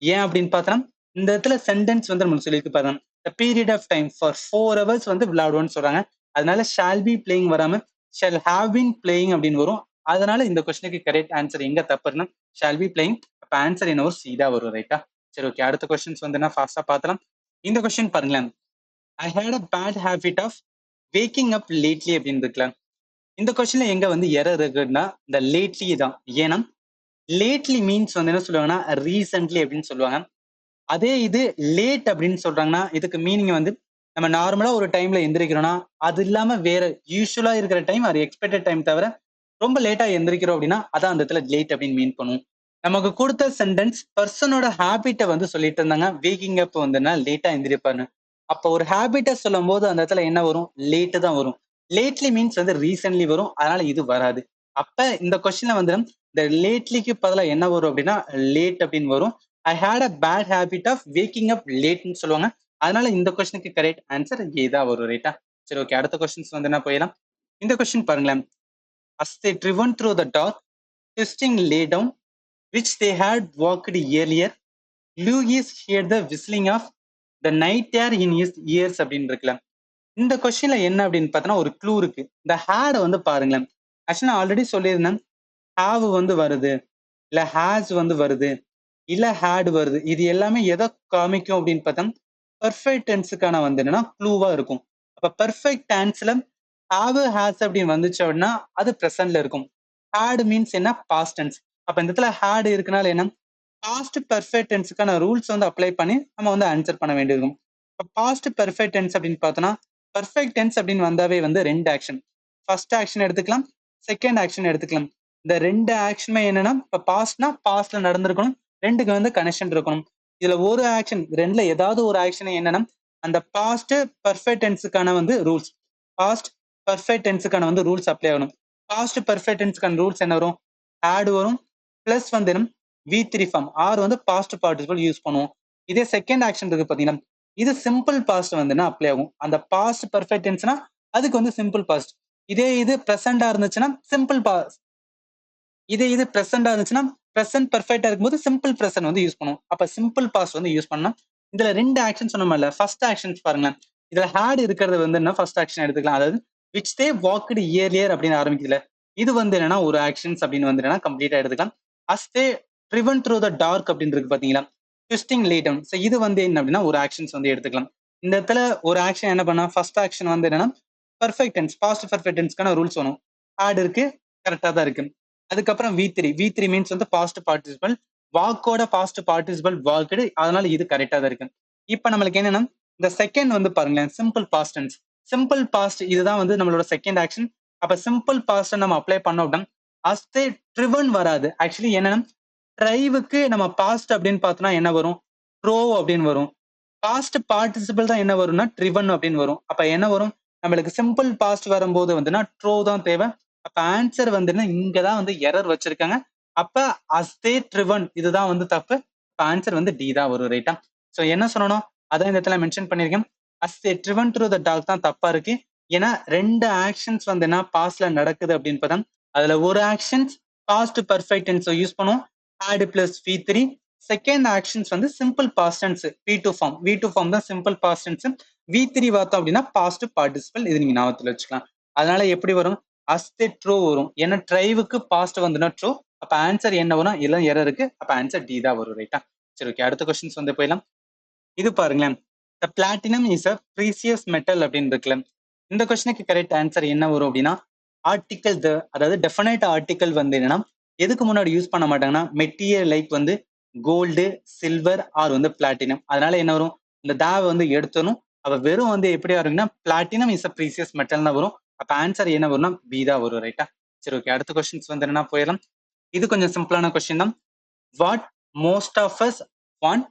ஏன் அப்படின்னு பார்த்தோம்னா, இந்த இடத்துல சென்டென்ஸ் வந்து நம்ம சொல்லியிருக்கு பாருங்க. The period of time for 4 hours வந்து விளையாடுவோம்னு சொல்றாங்க. அதனால ஷால் பி பிளேயிங் வராம ஷால் ஹாவ் பீன் பிளேயிங் அப்படின்னு வரும். அதனால இந்த கொஸ்டினுக்கு கரெக்ட் ஆன்சர் எங்க தப்புன்னா ஷால் பி பிளேயிங். அப்ப ஆன்சர் என்னவோ சீதா வரும். ரைட்டா? சரி, ஓகே. அடுத்த கொஸ்டின்ஸ் வந்து என்ன ஃபாஸ்டா பார்த்தலாம். இந்த கொஸ்டின் பாருங்களேன். I hate a bad habit of waking up lately அப்படின்னு இருக்கலாம். இந்த கொஸ்டின்ல எங்க வந்து எரர் இருக்குன்னா இந்த லேட்லி தான். ஏன்னா லேட்லி மீன்ஸ் வந்து என்ன சொல்லுவாங்கன்னா ரீசென்ட்லி அப்படின்னு சொல்லுவாங்க. அதே இது லேட் அப்படின்னு சொல்றாங்கன்னா இதுக்கு மீனிங் வந்து நம்ம நார்மலா ஒரு டைம்ல எந்திரிக்கிறோம்னா அது இல்லாம வேற யூஸ்வலா இருக்கிற டைம் அது எக்ஸ்பெக்டட் டைம் தவிர ரொம்ப லேட்டா எந்திரிக்கிறோம் அப்படின்னா அதான் அந்த இடத்துல லேட் அப்படின்னு மீன் பண்ணுவோம். நமக்கு கொடுத்த சென்டென்ஸ் பர்சனோட ஹேபிட்டை வந்து சொல்லிட்டு இருந்தாங்க. வேக்கிங் அப் வந்துன்னா லேட்டா எந்திரிப்பாருன்னு. அப்போ ஒரு ஹேபிட்டை சொல்லும் போது அந்த இடத்துல என்ன வரும்? லேட்டு தான் வரும். லேட்லி மீன்ஸ் வந்து ரீசென்ட்லி வரும். அதனால இது வராது. அப்ப இந்த கொஸ்டின்ல வந்து இந்த லேட்லிக்கு பதிலா என்ன வரும் அப்படின்னா லேட் அப்படின்னு வரும். I hate a bad habit of waking up லேட்னு சொல்லுவாங்க. அதனால இந்த கொஸ்டினுக்கு கரெக்ட் ஆன்சர் ஏ தான் வரும். ரைட்டா? சரி, ஓகே. அடுத்த கொஸ்டின்ஸ் வந்து என்ன போயிடலாம். இந்த கொஸ்டின் பாருங்களேன். as they driven through the dark twisting lay down which they had walked earlier Lewis heard the whistling of the night air in his ears அப்படின்னு இருக்குல்ல. இந்த கொஸ்டின்ல என்ன அப்படின்னு பார்த்தோன்னா ஒரு க்ளூ இருக்கு. இந்த ஹேட வந்து பாருங்களேன். ஆக்சுவலா ஆல்ரெடி சொல்லியிருந்தேன். ஹாவ் வந்து வருது, இல்ல ஹேஸ் வந்து வருது, இல்ல ஹேட் வருது. இது எல்லாமே எதை காமிக்கும் அப்படின்னு பார்த்தா பெர்ஃபெக்ட் டென்ஸுக்கான வந்து என்னன்னா க்ளூவா இருக்கும். அப்ப பெர்ஃபெக்ட் டென்ஸ்ல ஹாவ் ஹேஸ் அப்படின்னு வந்துச்சு அப்படின்னா அது ப்ரெசன்ட்ல இருக்கும். ஹேட் மீன்ஸ் என்ன? Past tense. அப்ப இந்த இடத்துல ஹேட் இருக்கனால என்ன? பாஸ்ட் பெர்ஃபெக்ட் டென்ஸுக்கான ரூல்ஸ் வந்து அப்ளை பண்ணி நம்ம வந்து ஆன்சர் பண்ண வேண்டியிருக்கும். இப்போ பாஸ்ட் பெர்ஃபெக்ட் டென்ஸ் அப்படின்னு பார்த்தோம்னா பெர்ஃபெக்ட் டென்ஸ் அப்படின்னு வந்தாவே வந்து 2 ஆக்ஷன். ஃபர்ஸ்ட் ஆக்ஷன் எடுத்துக்கலாம், செகண்ட் ஆக்ஷன் எடுத்துக்கலாம். இந்த 2 ஆக்ஷனுமே என்னன்னா இப்போ பாஸ்ட்னா பாஸ்ட்ல நடந்திருக்கணும், 2க்கு வந்து கனெக்ஷன் இருக்கணும். இதுல ஒரு ஆக்ஷன் 2ல ஏதாவது ஒரு ஆக்ஷன் என்னன்னா அந்த பாஸ்ட் பெர்ஃபெக்ட் டென்ஸுக்கான வந்து ரூல்ஸ். பாஸ்ட் பெர்ஃபெக்ட் டென்ஸுக்கான வந்து ரூல்ஸ் அப்ளை ஆகணும். பாஸ்ட் பெர்ஃபெக்ட் டென்ஸுக்கான ரூல்ஸ் என்ன வரும்? ஆட் வரும் பிளஸ் வந்து V3 ஃபார்ம் ஆர் வந்து பாஸ்ட் பார்ட்டிசிபிள் யூஸ் பண்ணுவோம். இதே செகண்ட் ஆக்ஷன் இருக்கு பாத்தீங்கன்னா இது சிம்பிள் பாஸ்ட் வந்துன்னா அப்ளை ஆகும். அந்த பாஸ்ட் பெர்ஃபெக்ட் டென்ஸ்னா அதுக்கு வந்து சிம்பிள் பாஸ்ட். இதே இது பிரசண்டா இருந்துச்சுன்னா சிம்பிள் பாஸ்ட். இதே இது பிரசண்டா இருந்துச்சுன்னா பிரசன்ட் பெர்ஃபெக்டா இருக்கும்போது சிம்பிள் பிரசன்ட் வந்து யூஸ் பண்ணுவோம். அப்ப சிம்பிள் பாஸ்ட் வந்து யூஸ் பண்ணா இதுல 2 ஆக்ஷன் சொன்னோம்ல. ஃபர்ஸ்ட் ஆக்ஷன்ஸ் பாருங்களேன். இதுல ஹேட் இருக்கிறது வந்து என்ன ஃபர்ஸ்ட் ஆக்ஷன் எடுத்துக்கலாம். அதாவது விச் தே வாக்டு இயர்லியர் அப்படின்னு ஆரம்பிக்குதுல. இது வந்து என்னன்னா ஒரு ஆக்ஷன்ஸ் அப்படின்னு வந்து என்னன்னா கம்ப்ளீட்டா எடுத்துக்கலாம். As they driven through the dark அப்படின்னு இருக்கு பாத்தீங்களா. ட்விஸ்டிங் லே டவுன். ஸோ இது வந்து என்ன அப்படின்னா ஒரு ஆக்ஷன்ஸ் வந்து எடுத்துக்கலாம். இந்த இடத்துல ஒரு ஆக்ஷன் என்ன பண்ணா ஃபர்ஸ்ட் ஆக்ஷன் வந்து என்னன்னா பெர்ஃபெக்ட் டென்ஸ் பாஸ்ட் பெர்ஃபெக்ட் டென்ஸ்க்கான ரூல்ஸ் வரும். ஹேட் இருக்கு, கரெக்டா தான் இருக்கு. அதுக்கப்புறம் V3 மீன்ஸ் வந்து பாஸ்ட் பார்ட்டிசிபல். வாக்கோட பாஸ்ட் பார்ட்டிசிபல் வாக்டு. அதனால இது கரெக்டா தான் இருக்கு. இப்ப நம்மளுக்கு என்னன்னா இந்த செகண்ட் வந்து பாருங்களேன் simple past tense. Simple past இதுதான் வந்து நம்மளோட செகண்ட் ஆக்ஷன். அப்ப சிம்பிள் பாஸ்ட் நம்ம அப்ளை பண்ணோம் அப்படின்னா அஸ்தே ட்ரிவன் வராது. ஆக்சுவலி என்னன்னா ட்ரைவுக்கு நம்ம பாஸ்ட் அப்படின்னு பார்த்தோம்னா என்ன வரும்? ட்ரோ அப்படின்னு வரும். பாஸ்ட் பார்ட்டிசிபிள் தான் என்ன வரும்னா ட்ரிவன் அப்படின்னு வரும். அப்ப என்ன வரும்? நம்மளுக்கு சிம்பிள் பாஸ்ட் வரும்போது வந்துன்னா ட்ரோ தான் தேவை. அப்ப ஆன்சர் வந்துன்னா இங்கதான் வந்து எரர் வச்சிருக்காங்க. அப்ப அஸ்தே ட்ரிவன் இதுதான் வந்து தப்பு. ஆன்சர் வந்து டி தான் வரும். ரைட்டா? சோ என்ன சொல்லணும்? அதான் இந்த இடத்துல மென்ஷன் பண்ணிருக்கேன். அஸ்தே ட்ரிவன் த்ரூ த டாக் தான் தப்பா இருக்கு. ஏன்னா 2 ஆக்ஷன்ஸ் வந்து என்ன பாஸ்ட்ல நடக்குது அப்படின்னு பார்த்தா அதுல ஒரு actions past perfect tense use பண்ணுவோம். had plus V3. Second actions வந்து simple past tense V2 form. V2 form தான் சிம்பிள் பாஸ்ட் டென்ஸ். V3 பார்த்தோம் அப்படின்னா பாஸ்ட் பார்ட்டிசிபல். இது நீங்க ஞாபகத்துல வச்சுக்கலாம். அதனால எப்படி வரும்? அஸ்தே ட்ரூ வரும். ஏன்னா ட்ரைவுக்கு பாஸ்ட் வந்துன்னா ட்ரூ. அப்ப ஆன்சர் என்ன வரும்? எல்லாம் எரர் இருக்கு. அப்ப ஆன்சர் டி தான் வரும். ரைட்டா? சரி, ஓகே. அடுத்த கொஸ்டின்ஸ் வந்து போயிடலாம். இது பாருங்களேன். The platinum is a precious metal அப்படின்னு இருக்குல்ல. இந்த கொஸ்டினுக்கு கரெக்ட் ஆன்சர் என்ன வரும் அப்படின்னா ஆர்டிக்கல் த அதாவது டெஃபினைட் ஆர்டிக்கல் வந்து என்னன்னா எதுக்கு முன்னாடி யூஸ் பண்ண மாட்டாங்கன்னா மெட்டீரியல் லைக் வந்து கோல்டு, சில்வர் ஆர் வந்து பிளாட்டினம். அதனால என்ன வரும், இந்த தாவை வந்து எடுத்தணும். அப்ப வெறும் வந்து எப்படி வருங்கன்னா platinum is a precious metal தான் வரும். அப்ப ஆன்சர் என்ன வரும்னா பி தான் வரும். ரைட்டா? சரி, ஓகே. அடுத்த கொஸ்டின்ஸ் வந்து என்ன போயிடலாம். இது கொஞ்சம் சிம்பிளான கொஸ்டின் தான். What most of us want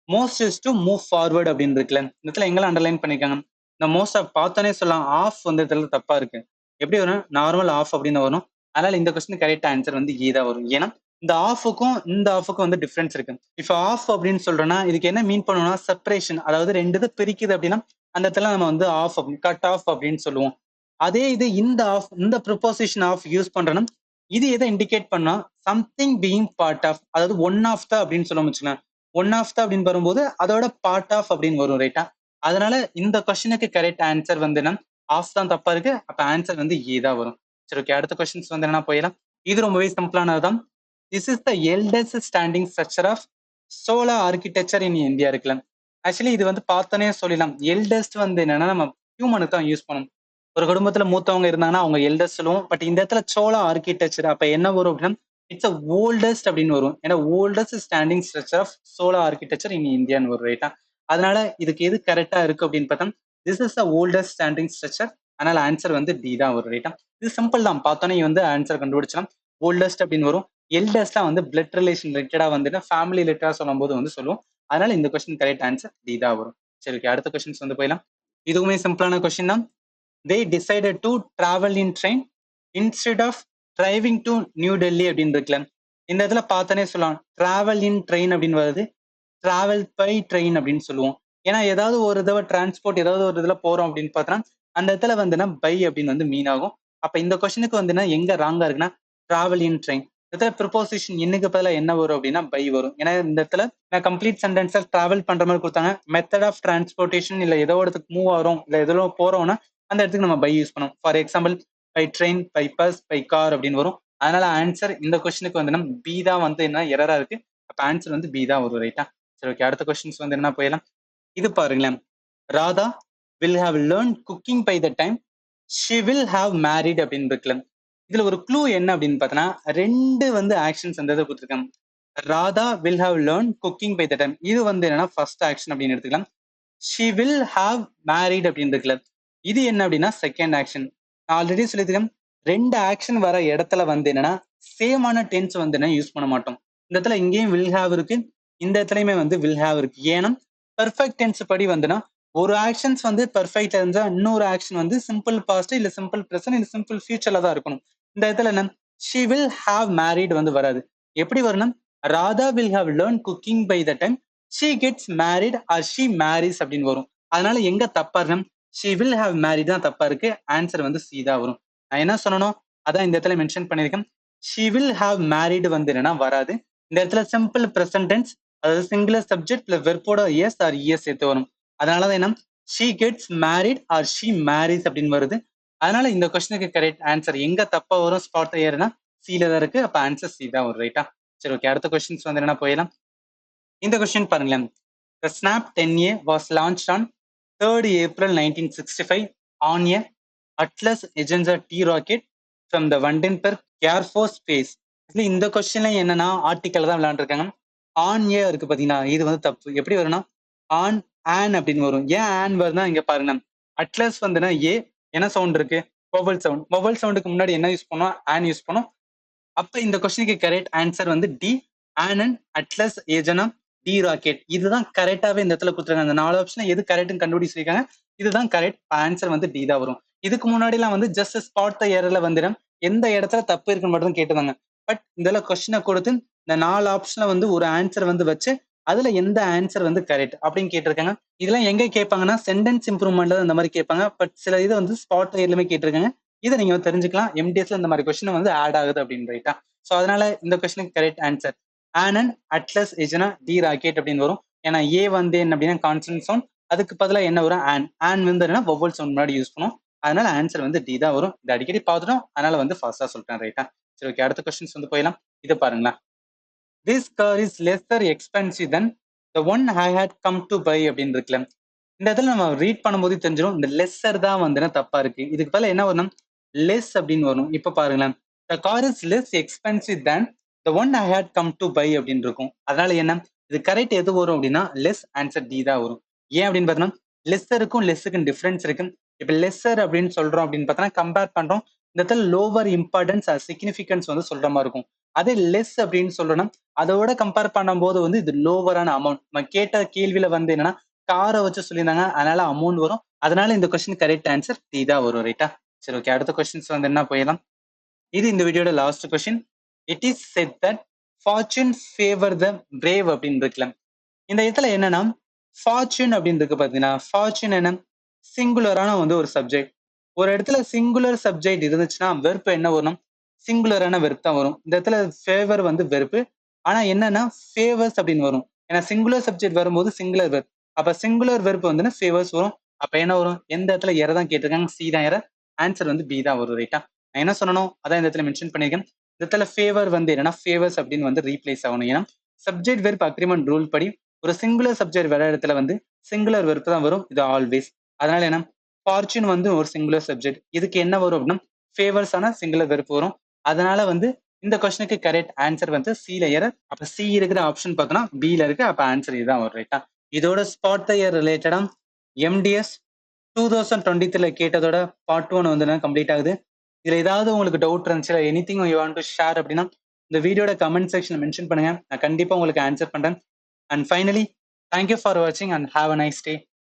most is to move forward அப்படின்னு இருக்குல்ல, இந்த இடத்துல எங்கெல்லாம் அண்டர்லைன் பண்ணிருக்காங்க. இந்த மோஸ்ட் ஆஃப் பார்த்தோன்னே சொல்லலாம், ஆஃப் வந்து இடத்துல தப்பா இருக்கு. எப்படி வரும், நார்மல் ஆஃப் அப்படின்னு வரும். அதனால இந்த கொஸ்டின் கரெக்ட் ஆன்சர் வந்து ஏ தான் வரும். ஏன்னா இந்த ஆஃபுக்கும் இந்த ஆஃபுக்கும் வந்து டிஃபரன்ஸ் இருக்கு. இப்போ ஆஃப் அப்படின்னு சொல்றோம்னா இதுக்கு என்ன மீன் பண்ணுவோம்னா செப்பரேஷன், அதாவது ரெண்டு இது பிரிக்குது அப்படின்னா அந்த இடத்துல நம்ம வந்து ஆஃப் கட் ஆஃப் அப்படின்னு சொல்லுவோம். அதே இது இந்த ஆஃப் இந்த ப்ரிப்போசிஷன் ஆஃப் யூஸ் பண்றோம்னா இது எதை இண்டிகேட் பண்ணா சம்திங் பீயிங் பார்ட் ஆஃப், அதாவது ஒன் ஆஃப் த அப்படின்னு சொல்ல வச்சுக்கலாம். ஒன் ஆஃப் த அப்படின்னு வரும்போது அதோட பார்ட் ஆஃப் அப்படின்னு வரும். ரைட்டா? அதனால இந்த கொஸ்டினுக்கு கரெக்ட் ஆன்சர் வந்து என்ன, ஆஃப் தான் தப்பா இருக்கு. அப்ப ஆன்சர் வந்து ஏ தான் வரும். சரி, ஓகே. அடுத்த கொஸ்டின்ஸ் வந்து என்ன போயிடலாம். இது ரொம்பவே சிம்பிளானதுதான். This is the eldest standing structure of Chola architecture in India இருக்குல்ல. ஆக்சுவலி இது வந்து பார்த்தோன்னே சொல்லிடலாம். எல்டஸ்ட் வந்து என்னன்னா நம்ம ஹியூமனுக்கு தான் யூஸ் பண்ணணும். ஒரு குடும்பத்துல மூத்தவங்க இருந்தாங்கன்னா அவங்க எல்டஸ்ட் சொல்லுவோம். பட் இந்த இடத்துல சோலா ஆர்கிடெக்சர் அப்ப என்ன வரும் அப்படின்னா இட்ஸ் அ ஓல்டஸ்ட் அப்படின்னு வரும். ஏன்னா oldest standing structure of Chola architecture in இந்தியான்னு வரும். ரைட்டா? அதனால இதுக்கு எது கரெக்டா இருக்கு அப்படின்னு பார்த்தா this is the oldest standing structure. அதனால ஆன்சர் வந்து டி தான் வரும். ரைட்டா? இது சிம்பிள் தான், பார்த்தோன்னே வந்து ஆன்சர் கண்டுபிடிச்சலாம். ஓல்டஸ்ட் அப்படின்னு வரும். எல்டஸ்டா வந்து பிளட் ரிலேஷன் ரிலேட்டடா வந்துட்டு ஃபேமிலி ரிலேட்டடா சொல்லும் போது வந்து சொல்லுவோம். அதனால இந்த கொஸ்டின் கரெக்ட் ஆன்சர் டி தான் வரும். சரி, ஓகே. அடுத்த கொஸ்டின்ஸ் வந்து போயிடலாம். இதுவுமே சிம்பிளான கொஸ்டின் தான். they decided to travel in train instead of driving to new Delhi அப்படின்னு இருக்குல்ல. இந்த இடத்துல பார்த்தோன்னே சொல்லலாம் டிராவல் இன் ட்ரெயின் அப்படின்னு வருது, டிராவல் பை ட்ரெயின் அப்படின்னு சொல்லுவோம். ஏன்னா ஏதாவது ஒரு தடவை டிரான்ஸ்போர்ட் ஏதாவது ஒரு இதுல போறோம் அப்படின்னு பார்த்தோம்னா அந்த இடத்துல வந்துன்னா பை அப்படின்னு வந்து மீன் ஆகும். அப்ப இந்த கொஸ்டினுக்கு வந்துன்னா எங்க ராங்கா இருக்குன்னா டிராவல் இன் ட்ரெயின். இடத்துல ப்ரிப்போசிஷன் இன்னுக்கு பதிலாக என்ன வரும் அப்படின்னா பை வரும். ஏன்னா இந்த இடத்துல நான் கம்ப்ளீட் சென்டென்ஸை டிராவல் பண்ற மாதிரி கொடுத்தாங்க. மெத்தட் ஆஃப் டிரான்ஸ்போர்டேஷன் இல்ல ஏதோ இடத்துக்கு மூவ் ஆகிறோம் இல்ல எதுல போறோம்னா அந்த இடத்துக்கு நம்ம பை யூஸ் பண்ணுவோம். For example by train, by bus, by car அப்படின்னு வரும். அதனால ஆன்சர் இந்த கொஸ்டினுக்கு வந்து நம்ம பி தான் வந்து என்ன எரரா இருக்கு. அப்ப ஆன்சர் வந்து பி தான் வரும். ரைட்டா? சரி, ஓகே. அடுத்த கொஸ்டின்ஸ் வந்து என்ன போயிடலாம். இது பாருங்களேன். Radha will have learned cooking by the time she will have married அப்படின்னு இருக்குல்ல. இதுல ஒரு க்ளூ என்ன அப்படின்னு பார்த்தோன்னா ரெண்டு வந்து ஆக்ஷன்ஸ் அந்த இதை கொடுத்துருக்காங்க. Radha will have learned cooking by the time இது வந்து என்னன்னா ஃபர்ஸ்ட் ஆக்ஷன் அப்படின்னு எடுத்துக்கலாம். she will have married அப்படின்னு இருக்குல்ல, இது என்ன அப்படின்னா செகண்ட் ஆக்ஷன். நான் ஆல்ரெடி சொல்லியிருக்கேன் ரெண்டு ஆக்ஷன் வர இடத்துல வந்து என்னன்னா சேமான டென்ஸ் வந்து என்ன யூஸ் பண்ண மாட்டோம். இந்த இடத்துல இங்கேயும் வில் ஹாவ் இருக்கு, இந்த இடத்துலயுமே வந்து வில் ஹாவ் இருக்கு. ஏன்னா பெர்ஃபெக்ட் டென்ஸ் படி வந்துன்னா ஒரு ஆக்ஷன்ஸ் வந்து பெர்ஃபெக்டா இருந்தா இன்னொரு ஆக்ஷன் வந்து சிம்பிள் பாஸ்ட் இல்ல சிம்பிள் ப்ரெசன்ட் இல்ல சிம்பிள் ஃபியூச்சர்ல தான் இருக்கணும். இந்த இடத்துல என்ன she will have married வந்து வராது. எப்படி வரணும், Radha will have learned cooking by the time she gets married or she marries அப்படின்னு வரும். அதனால எங்க தப்பா இருக்கணும், she will have married தான் தப்பா இருக்கு. ஆன்சர் வந்து சி தான் வரும். நான் என்ன சொல்லணும் அதான் இந்த இடத்துல மென்ஷன் பண்ணியிருக்கேன். she will have married வந்து என்னன்னா வராது. இந்த இடத்துல சிம்பிள் ப்ரெசன்ட் டென்ஸ், அதாவது சிங்குலர் சப்ஜெக்ட் இல்ல வெர்போட எஸ் ஆர் இஎஸ் சேர்த்து வரும். அதனாலதான் என்ன she gets married or she marries அப்படின்னு வருது. அதனால இந்த கொஸ்டினுக்கு கரெக்ட் ஆன்சர் எங்க தப்பா வரும் ஸ்பாட் ஏறுனா சில தான் இருக்கு. அப்ப ஆன்சர் சி தான் வரும். ரைட்டா? சரி, ஓகே. அடுத்த கொஸ்டின்ஸ் வந்து என்ன போயிடலாம். இந்த கொஸ்டின் பாருங்களேன். The Snap 10A was launched on 3rd April 1965 on a Atlas Agena T rocket from the Vandenberg Air Force Base. இந்த கொஸ்டின்ல என்னன்னா ஆர்டிக்கல் தான் விளையாண்டுருக்காங்க. ஆன் ஏ இருக்கு பாத்தீங்கன்னா இது வந்து தப்பு. எப்படி வரும்னா ஆன் ஆன் அப்படின்னு வரும். ஏன் ஆன் வருதுன்னா இங்க பாருங்க, அட்லஸ் வந்துன்னா ஏ என்ன சவுண்ட் இருக்கு, வொவல் சவுண்ட். வொவல் சவுண்டுக்கு முன்னாடி என்ன யூஸ் பண்ணோம், ஆன் யூஸ் பண்ணோம். அப்ப இந்த கொஸ்டினுக்கு கரெக்ட் ஆன்சர் வந்து D, ஆனன் Atlas Agena D rocket. இதுதான் கரெக்டாவே இந்த இடத்துல கொடுத்துருக்காங்க. அந்த 4 ஆப்ஷன் எது கரெக்ட்னு கண்டுபிடிச்சிருக்காங்க. இதுதான் கரெக்ட். ஆன்சர் வந்து டி தான் வரும். இதுக்கு முன்னாடி எல்லாம் வந்து ஜஸ்ட் ஸ்பாட் த ஏர்ல வந்துடும், எந்த இடத்துல தப்பு இருக்குன்னு மட்டும் கேட்டுதாங்க. பட் இதுல கொஸ்டினை கொடுத்து இந்த 4 ஆப்ஷன்ல வந்து ஒரு ஆன்சர் வந்து வச்சு அதுல எந்த ஆன்சர் வந்து கரெக்ட் அப்படின்னு கேட்டிருக்காங்க. இதெல்லாம் எங்க கேட்பாங்கன்னா சென்டென்ஸ் இம்ப்ரூவ்மெண்ட்ல இந்த மாதிரி கேட்பாங்க. பட் சில இது வந்து ஸ்பாட் ஏர்லுமே கேட்டிருக்காங்க. இதை நீங்க தெரிஞ்சுக்கலாம். எம்டிஎஸ்ல இந்த மாதிரி கொஸ்டின் வந்து ஆட் ஆகுது அப்படின்னு. ரைட்டா? சோ அதனால இந்த கொஸ்டினுக்கு கரெக்ட் ஆன்சர் ஆனன் அட்லஸ் ஏஜனா டி ராக்கெட் அப்படின்னு வரும். ஏன்னா ஏ வந்து என்ன அப்படின்னா கான்சனன்ட் சவுண்ட், அதுக்கு பதிலாக என்ன வரும் ஆன். ஆன் வந்து என்ன வொவல் சவுண்ட் முன்னாடி யூஸ் பண்ணும். அதனால ஆன்சர் வந்து டி தான் வரும். இது அடிக்கடி பார்த்துட்டோம், அதனால வந்து ஃபாஸ்டா சொல்லிட்டேன். ரைட்டா? சரி, ஓகே. அடுத்த கொஸ்டின்ஸ் வந்து போயிடலாம். இது பாருங்களேன். This car is lesser expensive than the one I had come to buy அப்படின்னு இருக்குல்ல. இந்த இடத்துல நம்ம ரீட் பண்ணும்போது தெரிஞ்சிடும் இந்த லெஸ்ஸர் தான் வந்து தப்பா இருக்கு. இதுக்கு பதிலா என்ன வரணும், லெஸ் அப்படின்னு வரும். இப்ப பாருங்களேன், the car is less expensive than the one I had come to buy அப்படின்னு இருக்கும். அதனால என்ன, இது கரெக்ட் எது வரும் அப்படின்னா லெஸ், ஆன்சர் டி தான் வரும். ஏன் அப்படின்னு பார்த்தோம்னா லெஸ்ஸருக்கும் லெஸ்ஸுக்கும் டிஃபரன்ஸ் இருக்கு. இப்ப லெஸ்ஸர் அப்படின்னு சொல்றோம் அப்படின்னு பார்த்தோம்னா கம்பேர் பண்றோம், இந்த இடத்துல லோவர் இம்பார்ட்டன்ஸ் சிக்னிஃபிகன்ஸ் வந்து சொல்ற மாதிரி இருக்கும். அதே லெஸ் அப்படின்னு சொல்றோம்னா அதோட கம்பேர் பண்ணும்போது வந்து இது லோவரான அமௌண்ட். நம்ம கேட்ட கேள்வியில வந்து என்னன்னா காரை வச்சு சொல்லியிருந்தாங்க, அதனால அமௌண்ட் வரும். அதனால இந்த கொஸ்டின் கரெக்ட் ஆன்சர் டி தான் வரும். ரைட்டா? சரி, ஓகே. அடுத்த கொஸ்டின்ஸ் வந்து என்ன போயிடலாம். இது இந்த வீடியோட last question. It is set that fortune favour the brave அப்படின்னு இருக்குல்ல, இந்த இடத்துல என்னன்னா ஃபார்ச்சூன் அப்படின்னு இருக்கு பாத்தீங்கன்னா, ஃபார்ச்சூன் என்ன, சிங்குலரான வந்து ஒரு சப்ஜெக்ட். ஒரு இடத்துல சிங்குலர் சப்ஜெக்ட் இருந்துச்சுன்னா வெர்ப் என்ன வரும், சிங்குலரான வெர்ப் தான் வரும். இந்த இடத்துல ஃபேவர் வந்து வெர்ப், ஆனா என்னன்னா ஃபேவர்ஸ் அப்படின்னு வரும். ஏன்னா சிங்குலர் சப்ஜெக்ட் வரும்போது சிங்குலர் வெர்ப், அப்ப சிங்குலர் வெர்ப் வந்து ஃபேவர்ஸ் வரும். அப்ப என்ன வரும், எந்த இடத்துல எர தான் கேட்டிருக்காங்க, சி தான் எர, ஆன்சர் வந்து பி தான் வரும். ரைட்டா? நான் என்ன சொல்லணும் அதான் இந்த இடத்துல மென்ஷன் பண்ணியிருக்கேன். இந்த இடத்துல ஃபேவர் வந்து என்னன்னா ஃபேவர்ஸ் அப்படின்னு வந்து ரீப்ளேஸ் ஆகணும். ஏன்னா சப்ஜெக்ட் வெர்ப் அக்ரிமெண்ட் ரூல் படி ஒரு சிங்குலர் சப்ஜெக்ட் வர இடத்துல வந்து சிங்குலர் வெர்ப் தான் வரும். இது ஆல்வேஸ். அதனால என்ன, ஃபார்ச்சூன் வந்து ஒரு சிங்குலர் சப்ஜெக்ட், இதுக்கு என்ன வரும் அப்படின்னா ஃபேவர்ஸ் ஆன சிங்குலர் வெர்ப் வரும். அதனால வந்து இந்த கொஸ்டினுக்கு கரெக்ட் ஆன்சர் வந்து சில எரர். அப்ப சி இருக்கிற ஆப்ஷன் பார்த்தோம்னா பில இருக்கு. அப்ப ஆன்சர் இதுதான் வரும். ரைட்டா? இதோட ஸ்பாட் த இயர் ரிலேட்டடா எம்டிஎஸ் 2023 கேட்டதோட பார்ட் 1 வந்து கம்ப்ளீட் ஆகுது. இதுல ஏதாவது உங்களுக்கு டவுட் இருந்துச்சு, anything you want to share அப்படின்னா இந்த வீடியோட கமெண்ட் செக்ஷன் மென்ஷன் பண்ணுங்க. நான் கண்டிப்பா உங்களுக்கு ஆன்சர் பண்றேன். And finally, thank you for watching and have a nice day.